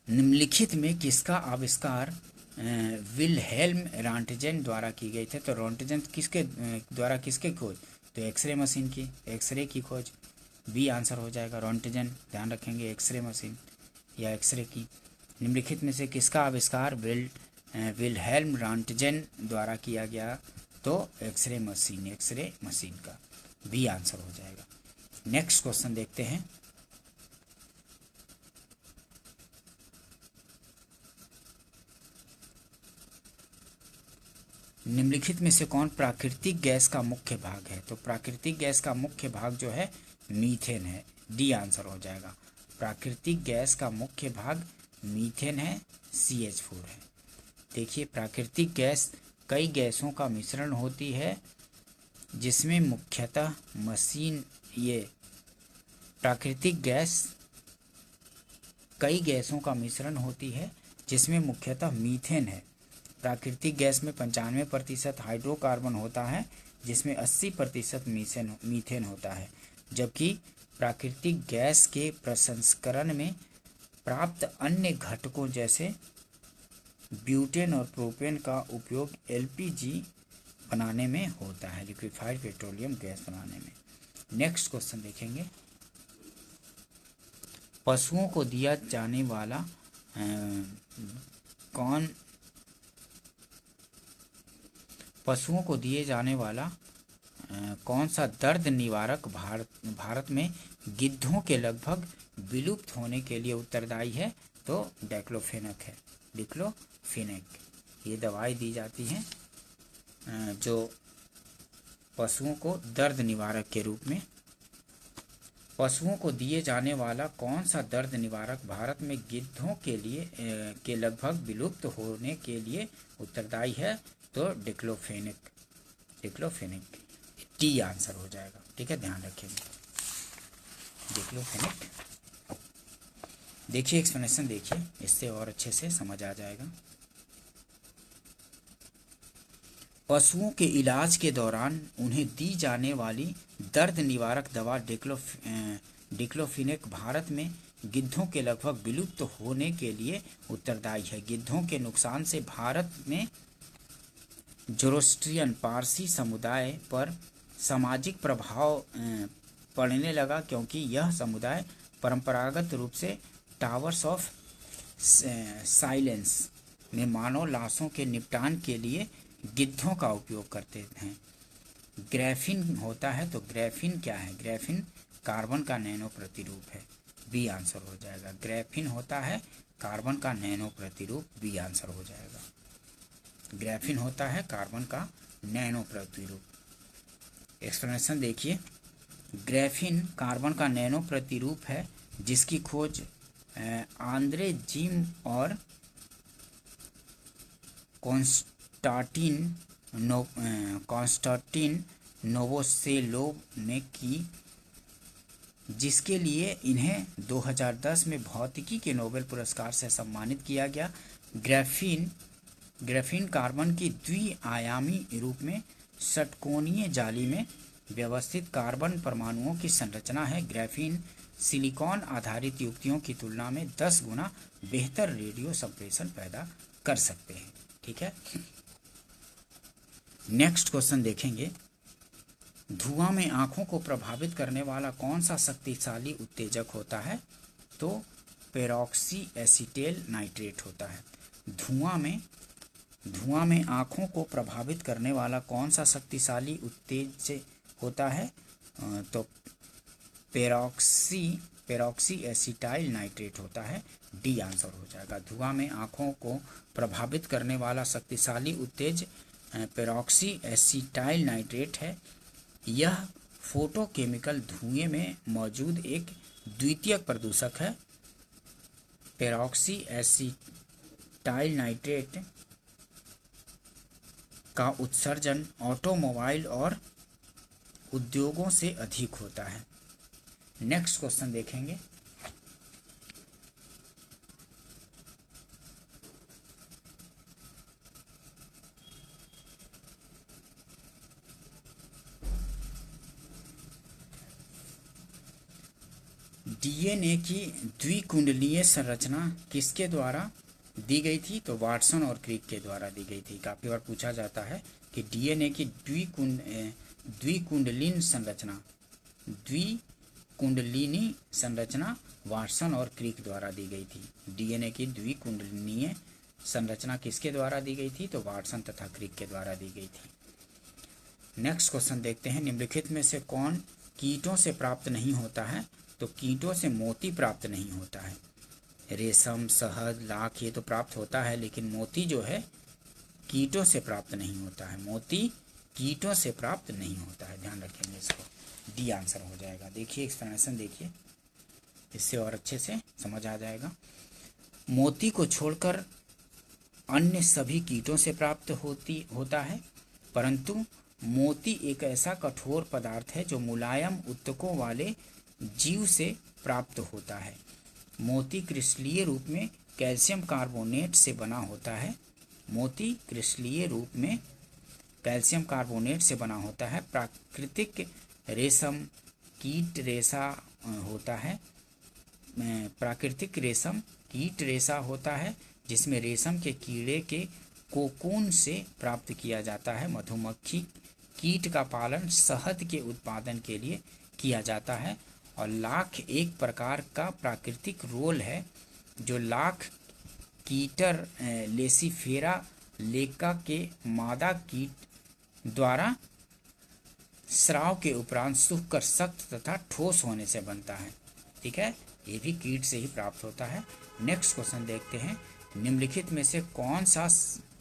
निम्नलिखित में किसका आविष्कार विल्हेल्म रॉन्टजेन द्वारा की गई थी? तो रॉन्टजेन किसके द्वारा किसके खोज तो एक्सरे मशीन की, एक्सरे की खोज, बी आंसर हो जाएगा। रोंटगन, ध्यान रखेंगे, एक्सरे मशीन या एक्सरे की। निम्नलिखित में से किसका आविष्कार विल्हेल्म रोंटगन द्वारा किया गया? तो एक्सरे मशीन का, बी आंसर हो जाएगा। नेक्स्ट क्वेश्चन देखते हैं। निम्नलिखित में से कौन प्राकृतिक गैस का मुख्य भाग है? तो प्राकृतिक गैस का मुख्य भाग जो है मीथेन है, डी आंसर हो जाएगा। प्राकृतिक गैस का मुख्य भाग मीथेन है, CH4 है। देखिए, प्राकृतिक गैस कई गैसों का मिश्रण होती है जिसमें मुख्यतः प्राकृतिक गैस कई गैसों का मिश्रण होती है जिसमें मुख्यतः मीथेन है। प्राकृतिक गैस में 95% हाइड्रोकार्बन होता है जिसमें 80% मीथेन होता है, जबकि प्राकृतिक गैस के प्रसंस्करण में प्राप्त अन्य घटकों जैसे ब्यूटेन और प्रोपेन का उपयोग LPG बनाने में होता है, लिक्विफाइड पेट्रोलियम गैस बनाने में। नेक्स्ट क्वेश्चन देखेंगे। पशुओं को दिया जाने वाला कौन सा दर्द निवारक भारत में गिद्धों के लगभग विलुप्त होने के लिए उत्तरदायी है? तो डिक्लोफेनेक है, डिक्लोफेनेक। ये दवाई दी जाती है जो पशुओं को दर्द निवारक के रूप में। पशुओं को दिए जाने वाला कौन सा दर्द निवारक भारत में गिद्धों के लगभग विलुप्त होने के लिए उत्तरदायी है? तो डिक्लोफेनेक, टी आंसर हो जाएगा। ठीक है, ध्यान रखेंगे, डिक्लोफेनेक। देखिए एक्सप्लेनेशन, देखिए, इससे और अच्छे से समझ आ जाएगा। पशुओं के इलाज के दौरान उन्हें दी जाने वाली दर्द निवारक दवा डिक्लोफेनेक भारत में गिद्धों के लगभग विलुप्त होने के लिए उत्तरदायी है। गिद्धों के नुकसान से भारत में जोरोस्ट्रियन पारसी समुदाय पर सामाजिक प्रभाव पड़ने लगा, क्योंकि यह समुदाय परंपरागत रूप से टावर्स ऑफ साइलेंस में मानव लाशों के निपटान के लिए गिद्धों का उपयोग करते हैं। ग्रैफीन होता है, तो ग्रैफीन क्या है? ग्रैफीन कार्बन का नैनो प्रतिरूप है, बी आंसर हो जाएगा। ग्रैफीन होता है कार्बन का नैनो प्रतिरूप, बी आंसर हो जाएगा। ग्रैफीन होता है कार्बन का नैनो प्रतिरूप। एक्सप्लेनेशन देखिए, ग्रैफीन कार्बन का नैनो प्रतिरूप है जिसकी खोज आंद्रे जिम और कॉन्स्टेंटिन नोवोसेलोव ने की, जिसके लिए इन्हें 2010 में भौतिकी के नोबेल पुरस्कार से सम्मानित किया गया। ग्रैफीन कार्बन की द्विआयामी रूप में षटकोणीय जाली में व्यवस्थित कार्बन परमाणुओं की संरचना है। ग्रैफीन सिलिकॉन आधारित युक्तियों की तुलना में 10 गुना बेहतर रेडियो संप्रेषण पैदा कर सकते हैं। ठीक है, नेक्स्ट क्वेश्चन देखेंगे। धुआं में आंखों को प्रभावित करने वाला कौन सा शक्तिशाली उत्तेजक होता है? तो पेरोक्सी एसीटेल नाइट्रेट होता है। धुआं में आंखों को प्रभावित करने वाला कौन सा शक्तिशाली उत्तेजक होता है? तो पेरोक्सी एसीटाइल नाइट्रेट होता है, डी आंसर हो जाएगा। धुआं में आंखों को प्रभावित करने वाला शक्तिशाली उत्तेजक पेरोक्सी एसीटाइल नाइट्रेट है। यह फोटोकेमिकल धुएं में मौजूद एक द्वितीयक प्रदूषक है। पेरोक्सी एसीटाइल नाइट्रेट का उत्सर्जन ऑटोमोबाइल और उद्योगों से अधिक होता है। नेक्स्ट क्वेश्चन देखेंगे। डीएनए की द्विकुंडलीय संरचना किसके द्वारा दी गई थी? तो वाटसन और क्रिक के द्वारा दी गई थी। काफी बार पूछा जाता है कि डीएनए की द्विकुंडलिन संरचना, द्विकुंडलिनी संरचना वाटसन और क्रिक द्वारा दी गई थी। डीएनए की द्विकुंडलीय संरचना किसके द्वारा दी गई थी? तो वाटसन तथा क्रिक के द्वारा दी गई थी। नेक्स्ट क्वेश्चन देखते हैं, निम्नलिखित में से कौन कीटों से प्राप्त नहीं होता है? तो कीटों से मोती प्राप्त नहीं होता है। रेशम, शहद, लाख ये तो प्राप्त होता है, लेकिन मोती जो है कीटों से प्राप्त नहीं होता है। मोती कीटों से प्राप्त नहीं होता है, ध्यान रखेंगे इसको। डी आंसर हो जाएगा। देखिए एक्सप्लेनेशन देखिए, इससे और अच्छे से समझ आ जाएगा। मोती को छोड़कर अन्य सभी कीटों से प्राप्त होता है, परंतु मोती एक ऐसा कठोर पदार्थ है जो मुलायम उत्तकों वाले जीव से प्राप्त होता है। मोती क्रिस्टलीय रूप में कैल्शियम कार्बोनेट से बना होता है। मोती क्रिस्टलीय रूप में कैल्शियम कार्बोनेट से बना होता है। प्राकृतिक रेशम कीट रेशा होता है। प्राकृतिक रेशम कीट रेशा होता है, जिसमें रेशम के कीड़े के कोकून से प्राप्त किया जाता है। मधुमक्खी कीट का पालन शहद के उत्पादन के लिए किया जाता है। और लाख एक प्रकार का प्राकृतिक रोल है जो लाख कीटर लेसिफेरा लेका के मादा कीट द्वारा स्राव के उपरांत सूख कर सख्त तथा ठोस होने से बनता है। ठीक है, ये भी कीट से ही प्राप्त होता है। नेक्स्ट क्वेश्चन देखते हैं, निम्नलिखित में से कौन सा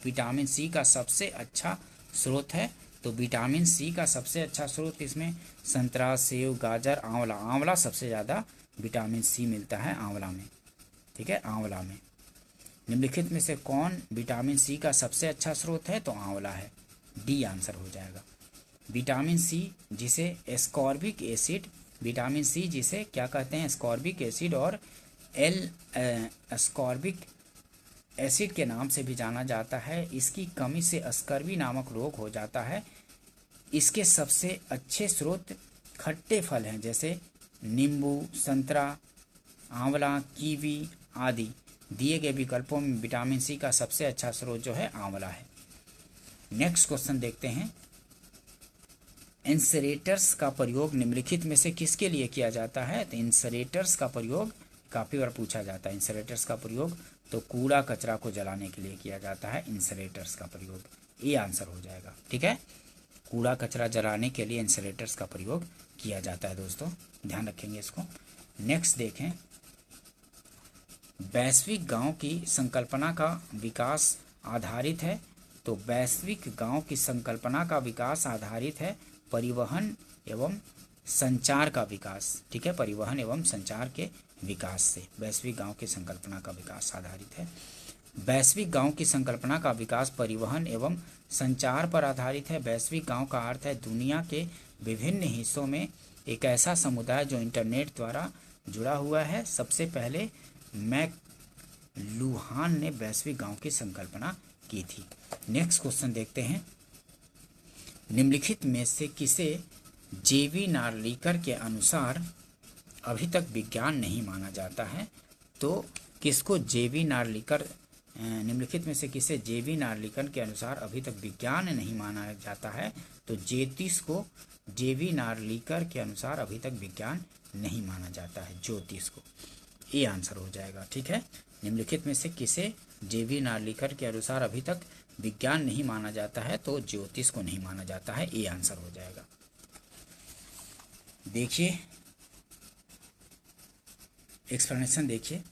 विटामिन सी का सबसे अच्छा स्रोत है? तो विटामिन सी का सबसे अच्छा स्रोत इसमें संतरा, सेब, गाजर, आंवला। आंवला सबसे ज़्यादा विटामिन सी मिलता है आंवला में। ठीक है, आंवला में। निम्नलिखित में से कौन विटामिन सी का सबसे अच्छा स्रोत है? तो आंवला है। डी आंसर हो जाएगा। विटामिन सी जिसे एस्कॉर्बिक एसिड, विटामिन सी जिसे क्या कहते हैं? एस्कॉर्बिक एसिड और एस्कॉर्बिक एसिड के नाम से भी जाना जाता है। इसकी कमी से स्कर्वी नामक रोग हो जाता है। इसके सबसे अच्छे स्रोत खट्टे फल हैं, जैसे नींबू, संतरा, आंवला, कीवी आदि। दिए गए विकल्पों में विटामिन सी का सबसे अच्छा स्रोत जो है आंवला है। नेक्स्ट क्वेश्चन देखते हैं, इंसरेटर्स का प्रयोग निम्नलिखित में से किसके लिए किया जाता है? तो इंसरेटर्स का प्रयोग काफ़ी बार पूछा जाता है। इंसरेटर्स का प्रयोग तो कूड़ा कचरा को जलाने के लिए किया जाता है। इंसरेटर्स का प्रयोग, ये आंसर हो जाएगा। ठीक है, कूड़ा कचरा जलाने के लिए इंसरेटर्स का प्रयोग किया जाता है दोस्तों, ध्यान रखेंगे इसको। नेक्स्ट देखें, वैश्विक गांव की संकल्पना का विकास आधारित है। तो वैश्विक गांव की संकल्पना का विकास आधारित है परिवहन एवं संचार का विकास। ठीक है, परिवहन एवं संचार के विकास से वैश्विक गांव की संकल्पना का विकास आधारित है। वैश्विक गांव की संकल्पना का विकास परिवहन एवं संचार पर आधारित है। वैश्विक गांव का अर्थ है दुनिया के विभिन्न हिस्सों में एक ऐसा समुदाय जो इंटरनेट द्वारा जुड़ा हुआ है। सबसे पहले मैकलुहान ने वैश्विक गांव की संकल्पना की थी। नेक्स्ट क्वेश्चन देखते हैं, निम्नलिखित में से किसे जेवी नार्लिकर के अनुसार अभी तक विज्ञान नहीं माना जाता है? तो किसको जेवी नार्लिकर, निम्नलिखित में से किसे जेवी नार्लिकर के अनुसार अभी तक विज्ञान नहीं माना जाता है? तो ज्योतिष को जेवी नार्लिकर के अनुसार अभी तक विज्ञान नहीं माना जाता है, ज्योतिष को। ये आंसर हो जाएगा। ठीक है, निम्नलिखित में से किसे जेवी नार्लिकर के अनुसार अभी तक विज्ञान नहीं माना जाता है? तो ज्योतिष को नहीं माना जाता है, ये आंसर हो जाएगा। देखिए एक्सप्लेनेशन देखिए,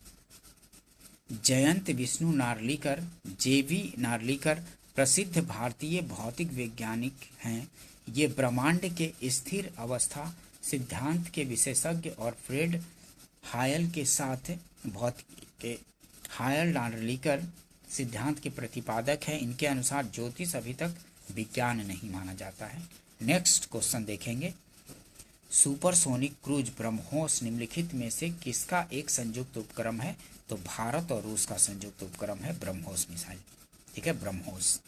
जयंत विष्णु नार्लिकर, जेवी नार्लिकर प्रसिद्ध भारतीय भौतिक वैज्ञानिक हैं। ये ब्रह्मांड के स्थिर अवस्था सिद्धांत के विशेषज्ञ और फ्रेड हायल के साथ भौतिक के हायल नार्लिकर सिद्धांत के प्रतिपादक हैं। इनके अनुसार ज्योतिष अभी तक विज्ञान नहीं माना जाता है। नेक्स्ट क्वेश्चन देखेंगे, सुपरसोनिक क्रूज ब्रह्मोस निम्नलिखित में से किसका एक संयुक्त उपक्रम है? तो भारत और रूस का संयुक्त उपक्रम है ब्रह्मोस मिसाइल। ठीक है, ब्रह्मोस।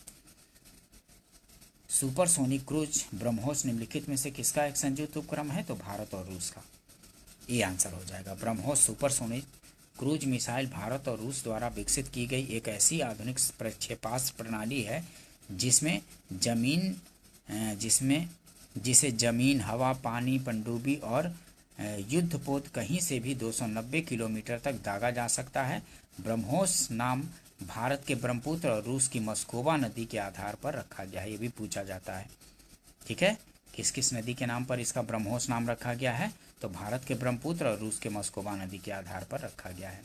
सुपरसोनिक क्रूज ब्रह्मोस निम्नलिखित में से किसका एक संयुक्त उपक्रम है? तो भारत और रूस का, ये आंसर हो जाएगा। BrahMos supersonic cruise missile Bharat और रूस द्वारा विकसित की गई एक ऐसी आधुनिक प्रक्षेपास्त्र प्रणाली है जिसमें जिसे जमीन, हवा, पानी, पनडुब्बी और युद्धपोत कहीं से भी 290 किलोमीटर तक दागा जा सकता है। ब्रह्मोस नाम भारत के ब्रह्मपुत्र और रूस की मस्कोवा नदी के आधार पर रखा गया है, ये भी पूछा जाता है। ठीक है, किस किस नदी के नाम पर इसका ब्रह्मोस नाम रखा गया है? तो भारत के ब्रह्मपुत्र और रूस के मस्कोवा नदी के आधार पर रखा गया है।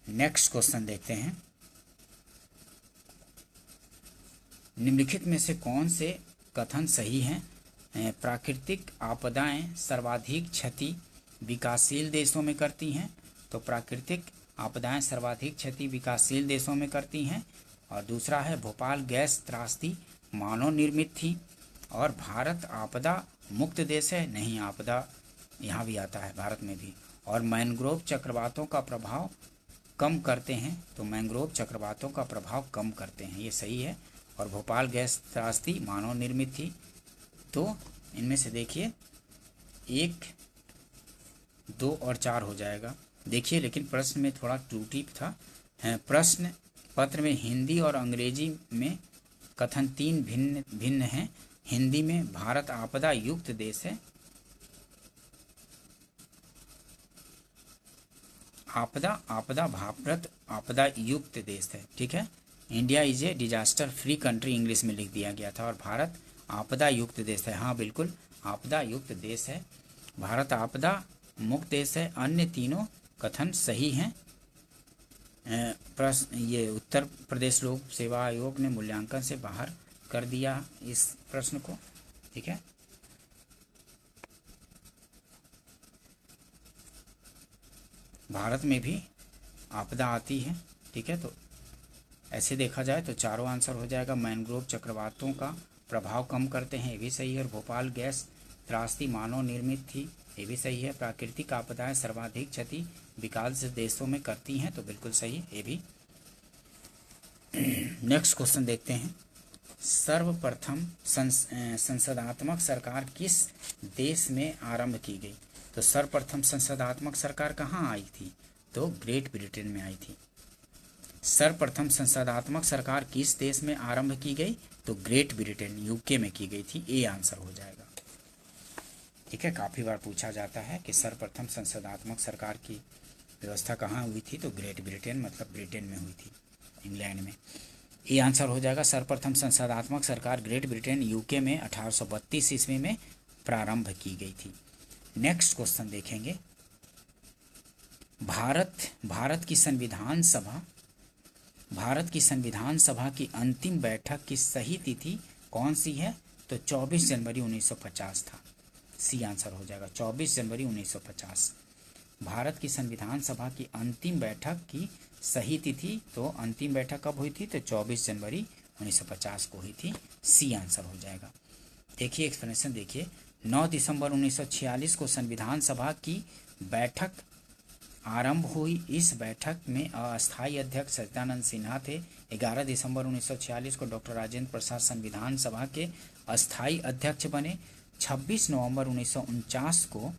नेक्स्ट क्वेश्चन देखते हैं। निम्नलिखित में से कौन से कथन सही हैं? प्राकृतिक आपदाएं सर्वाधिक क्षति विकासशील देशों में करती हैं। तो प्राकृतिक आपदाएं सर्वाधिक क्षति विकासशील देशों में करती हैं। और दूसरा है भोपाल गैस त्रासदी मानव निर्मित थी। और भारत आपदा मुक्त देश है। नहीं, आपदा यहाँ भी आता है, भारत में भी। और मैंग्रोव चक्रवातों का प्रभाव कम करते हैं। तो मैंग्रोव चक्रवातों का प्रभाव कम करते हैं, ये सही है। और भोपाल गैस त्रासदी मानव निर्मित थी। तो इनमें से देखिए 1, 2 और 4 हो जाएगा। देखिए, लेकिन प्रश्न में थोड़ा त्रुटि था। प्रश्न पत्र में हिंदी और अंग्रेजी में कथन 3 भिन्न भिन्न हैं। हिंदी में भारत आपदा युक्त देश है। भारत आपदा युक्त देश है। ठीक है, India is a disaster free country English में लिख दिया गया था। और भारत आपदा युक्त देश है। हाँ बिल्कुल, आपदा युक्त देश है। भारत आपदा मुक्त देश है। अन्य तीनों कथन सही हैं। प्रश्न ये उत्तर प्रदेश लोक सेवा आयोग ने मूल्यांकन से बाहर कर दिया इस प्रश्न को। ठीक है, भारत में भी आपदा आती है। ठीक है, तो ऐसे देखा जाए तो चारों आंसर हो जाएगा। मैंग्रोव चक्रवातों का प्रभाव कम करते हैं, ये भी सही है। और भोपाल गैस त्रासदी मानव निर्मित थी, ये भी सही है। प्राकृतिक आपदाएं सर्वाधिक क्षति विकासशील देशों में करती हैं, तो बिल्कुल सही, ये भी। नेक्स्ट क्वेश्चन देखते हैं। सर्वप्रथम संसदात्मक सरकार किस देश में आरंभ की गई? तो सर्वप्रथम संसदात्मक सरकार कहाँ आई थी? तो ग्रेट ब्रिटेन में आई थी। सर्वप्रथम संसदात्मक सरकार किस देश में आरंभ की गई? तो ग्रेट ब्रिटेन यूके में की गई थी, ये आंसर हो जाएगा। ठीक है, काफ़ी बार पूछा जाता है कि सर्वप्रथम संसदात्मक सरकार की व्यवस्था कहाँ हुई थी? तो ग्रेट ब्रिटेन मतलब ब्रिटेन में हुई थी, इंग्लैंड में। ये आंसर हो जाएगा। सर्वप्रथम संसदात्मक सरकार ग्रेट ब्रिटेन यूके में 1832 ईस्वी में प्रारंभ की गई थी। नेक्स्ट क्वेश्चन देखेंगे। भारत की संविधान सभा की अंतिम बैठक की सही तिथि कौन सी है? तो 24 जनवरी 1950 था। सी आंसर हो जाएगा, 24 जनवरी 1950। भारत की संविधान सभा की अंतिम बैठक की सही तिथि, तो अंतिम बैठक कब हुई थी? तो 24 जनवरी 1950 को हुई थी। सी आंसर हो जाएगा। देखिए एक्सप्लेनेशन देखिए। 9 दिसंबर 1946 को संविधान सभा की बैठक आरंभ हुई। इस बैठक में अस्थायी अध्यक्ष सत्यानंद सिन्हा थे। 11 दिसंबर 1946 को डॉक्टर राजेंद्र प्रसाद संविधान सभा के अस्थायी अध्यक्ष बने। 26 नवंबर 1949 को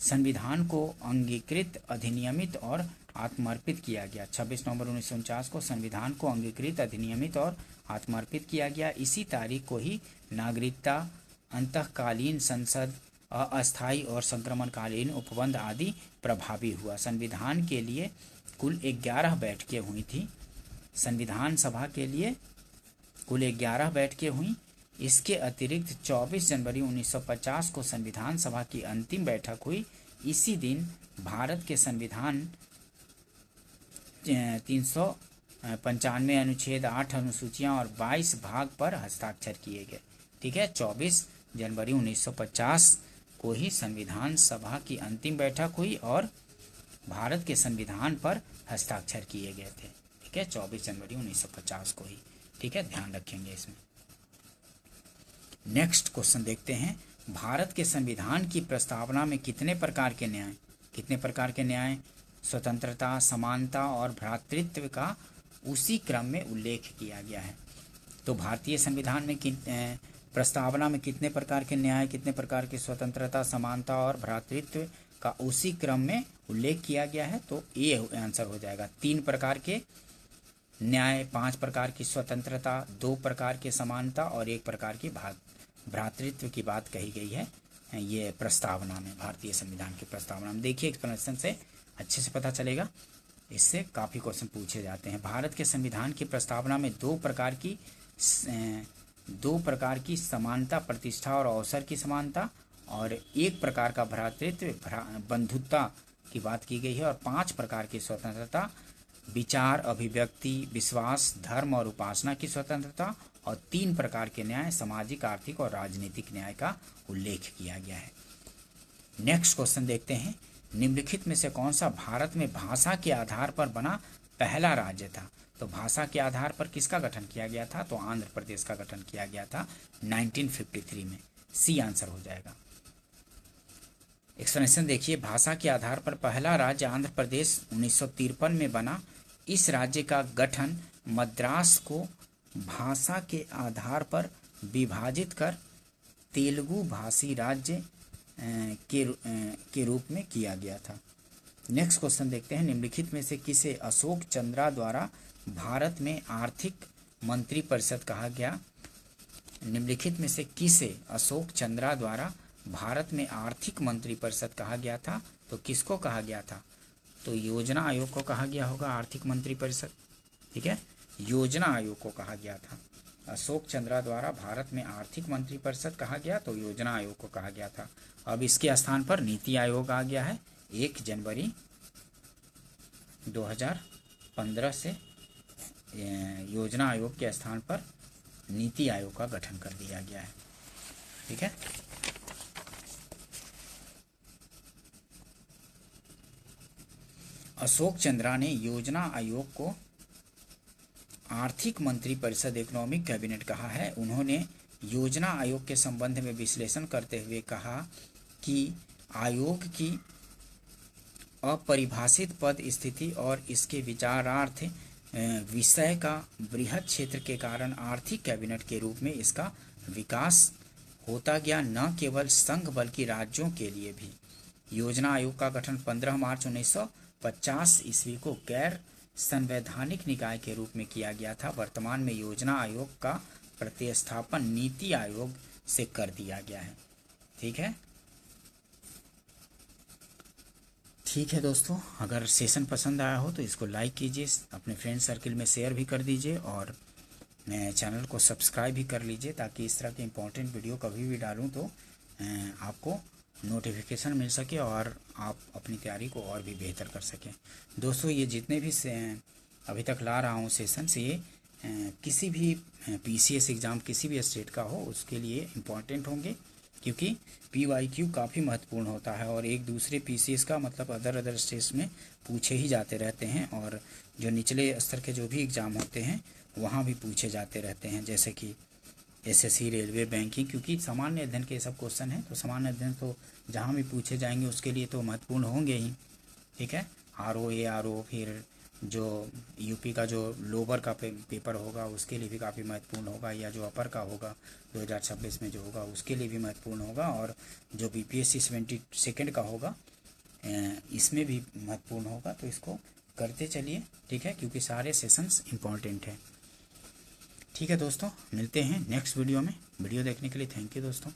संविधान को अंगीकृत, अधिनियमित और आत्मर्पित किया गया। 26 नवंबर 1949 को संविधान को अंगीकृत, अधिनियमित और आत्मर्पित किया गया। इसी तारीख को ही नागरिकता, अंतःकालीन संसद, अस्थायी और संक्रमणकालीन उपबंध आदि प्रभावी हुआ। संविधान के लिए कुल 11 बैठकें हुई थी। संविधान सभा के लिए कुल 11 बैठकें हुई। इसके अतिरिक्त 24 जनवरी 1950 को संविधान सभा की अंतिम बैठक हुई। इसी दिन भारत के संविधान 395 अनुच्छेद 8 अनुसूचियां और 22 भाग पर हस्ताक्षर किए गए। ठीक है, 24 जनवरी 1950 को ही संविधान सभा की अंतिम बैठक हुई और भारत के संविधान पर हस्ताक्षर किए गए थे। ठीक है, 24 जनवरी 1950 को ही। ठीक है, ध्यान रखेंगे इसमें। नेक्स्ट क्वेश्चन देखते हैं। भारत के संविधान की प्रस्तावना में कितने प्रकार के न्याय स्वतंत्रता, समानता और भ्रातृत्व का उसी क्रम में उल्लेख किया गया है? तो भारतीय संविधान में प्रस्तावना में कितने प्रकार के न्याय, कितने प्रकार की स्वतंत्रता, समानता और भ्रातृत्व का उसी क्रम में उल्लेख किया गया है? तो ये आंसर हो जाएगा। 3 प्रकार के न्याय, 5 प्रकार की स्वतंत्रता, 2 प्रकार की समानता और 1 प्रकार की भ्रातृत्व की बात कही गई है ये प्रस्तावना में, भारतीय संविधान की प्रस्तावना में। देखिए एक्सप्लेनेशन से अच्छे से पता चलेगा, इससे काफ़ी क्वेश्चन पूछे जाते हैं। भारत के संविधान की प्रस्तावना में 2 प्रकार की समानता, प्रतिष्ठा और अवसर की समानता, और 1 प्रकार का भ्रातृत्व, बंधुता की बात की गई है, और 5 प्रकार की स्वतंत्रता, विचार, अभिव्यक्ति, विश्वास, धर्म और उपासना की स्वतंत्रता, और 3 प्रकार के न्याय, सामाजिक, आर्थिक और राजनीतिक न्याय का उल्लेख किया गया है। नेक्स्ट क्वेश्चन देखते हैं, निम्नलिखित में से कौन सा भारत में भाषा के आधार पर बना पहला राज्य था? तो भाषा के आधार पर किसका गठन किया गया था? तो आंध्र प्रदेश का गठन किया गया था 1953 में। सी आंसर हो जाएगा। एक्सप्लेनेशन देखिए, भाषा के आधार पर पहला राज्य आंध्र प्रदेश 1953 में बना। इस राज्य का गठन मद्रास को भाषा के आधार पर विभाजित कर तेलुगु भाषी राज्य के रूप में किया गया था। नेक्स्ट क्वेश्चन देखते हैं, निम्नलिखित में से किसे अशोक चंद्रा द्वारा भारत में आर्थिक मंत्री परिषद कहा गया? निम्नलिखित में से किसे अशोक चंद्रा द्वारा भारत में आर्थिक मंत्री परिषद कहा गया था? तो किसको कहा गया था? तो योजना आयोग को कहा गया होगा आर्थिक मंत्री परिषद, ठीक है, योजना आयोग को कहा गया था। अशोक चंद्रा द्वारा भारत में आर्थिक मंत्री परिषद कहा गया, तो योजना आयोग को कहा गया था। अब इसके स्थान पर नीति आयोग आ गया है। 1 जनवरी 2015 से योजना आयोग के स्थान पर नीति आयोग का गठन कर दिया गया है, ठीक है। अशोक चंद्रा ने योजना आयोग को आर्थिक मंत्री परिषद, इकोनॉमिक कैबिनेट कहा है। उन्होंने योजना आयोग के संबंध में विश्लेषण करते हुए कहा कि आयोग की अपरिभाषित पद स्थिति और इसके विचारार्थ विषय का बृहद क्षेत्र के कारण आर्थिक कैबिनेट के रूप में इसका विकास होता गया, न केवल संघ बल्कि राज्यों के लिए भी। योजना आयोग का गठन 15 मार्च 1950 ईस्वी को गैर संवैधानिक निकाय के रूप में किया गया था। वर्तमान में योजना आयोग का प्रतिस्थापन नीति आयोग से कर दिया गया है, ठीक है। ठीक है दोस्तों, अगर सेशन पसंद आया हो तो इसको लाइक कीजिए, अपने फ्रेंड सर्किल में शेयर भी कर दीजिए, और चैनल को सब्सक्राइब भी कर लीजिए, ताकि इस तरह के इम्पोर्टेंट वीडियो कभी भी डालूं तो आपको नोटिफिकेशन मिल सके और आप अपनी तैयारी को और भी बेहतर कर सकें। दोस्तों, ये जितने भी अभी तक ला रहा हूँ सेशंस, ये किसी भी PCS एग्ज़ाम किसी भी स्टेट का हो उसके लिए इम्पॉर्टेंट होंगे, क्योंकि PYQ काफ़ी महत्वपूर्ण होता है, और एक दूसरे PCS का मतलब अदर स्टेट्स में पूछे ही जाते रहते हैं, और जो निचले स्तर के जो भी एग्ज़ाम होते हैं वहाँ भी पूछे जाते रहते हैं, जैसे कि SSC, रेलवे, बैंकिंग, क्योंकि सामान्य अध्ययन के सब क्वेश्चन हैं, तो सामान्य अध्ययन तो जहाँ भी पूछे जाएंगे उसके लिए तो महत्वपूर्ण होंगे ही, ठीक है। RO, ARO, फिर जो UP का जो लोअर का पेपर होगा उसके लिए भी काफ़ी महत्वपूर्ण होगा, या जो अपर का होगा 2026 में जो होगा उसके लिए भी महत्वपूर्ण होगा, और जो BPSC 72 का होगा इसमें भी महत्वपूर्ण होगा। तो इसको करते चलिए, ठीक है, क्योंकि सारे सेशंस इम्पॉर्टेंट हैं। ठीक है दोस्तों, मिलते हैं नेक्स्ट वीडियो में। वीडियो देखने के लिए थैंक यू दोस्तों।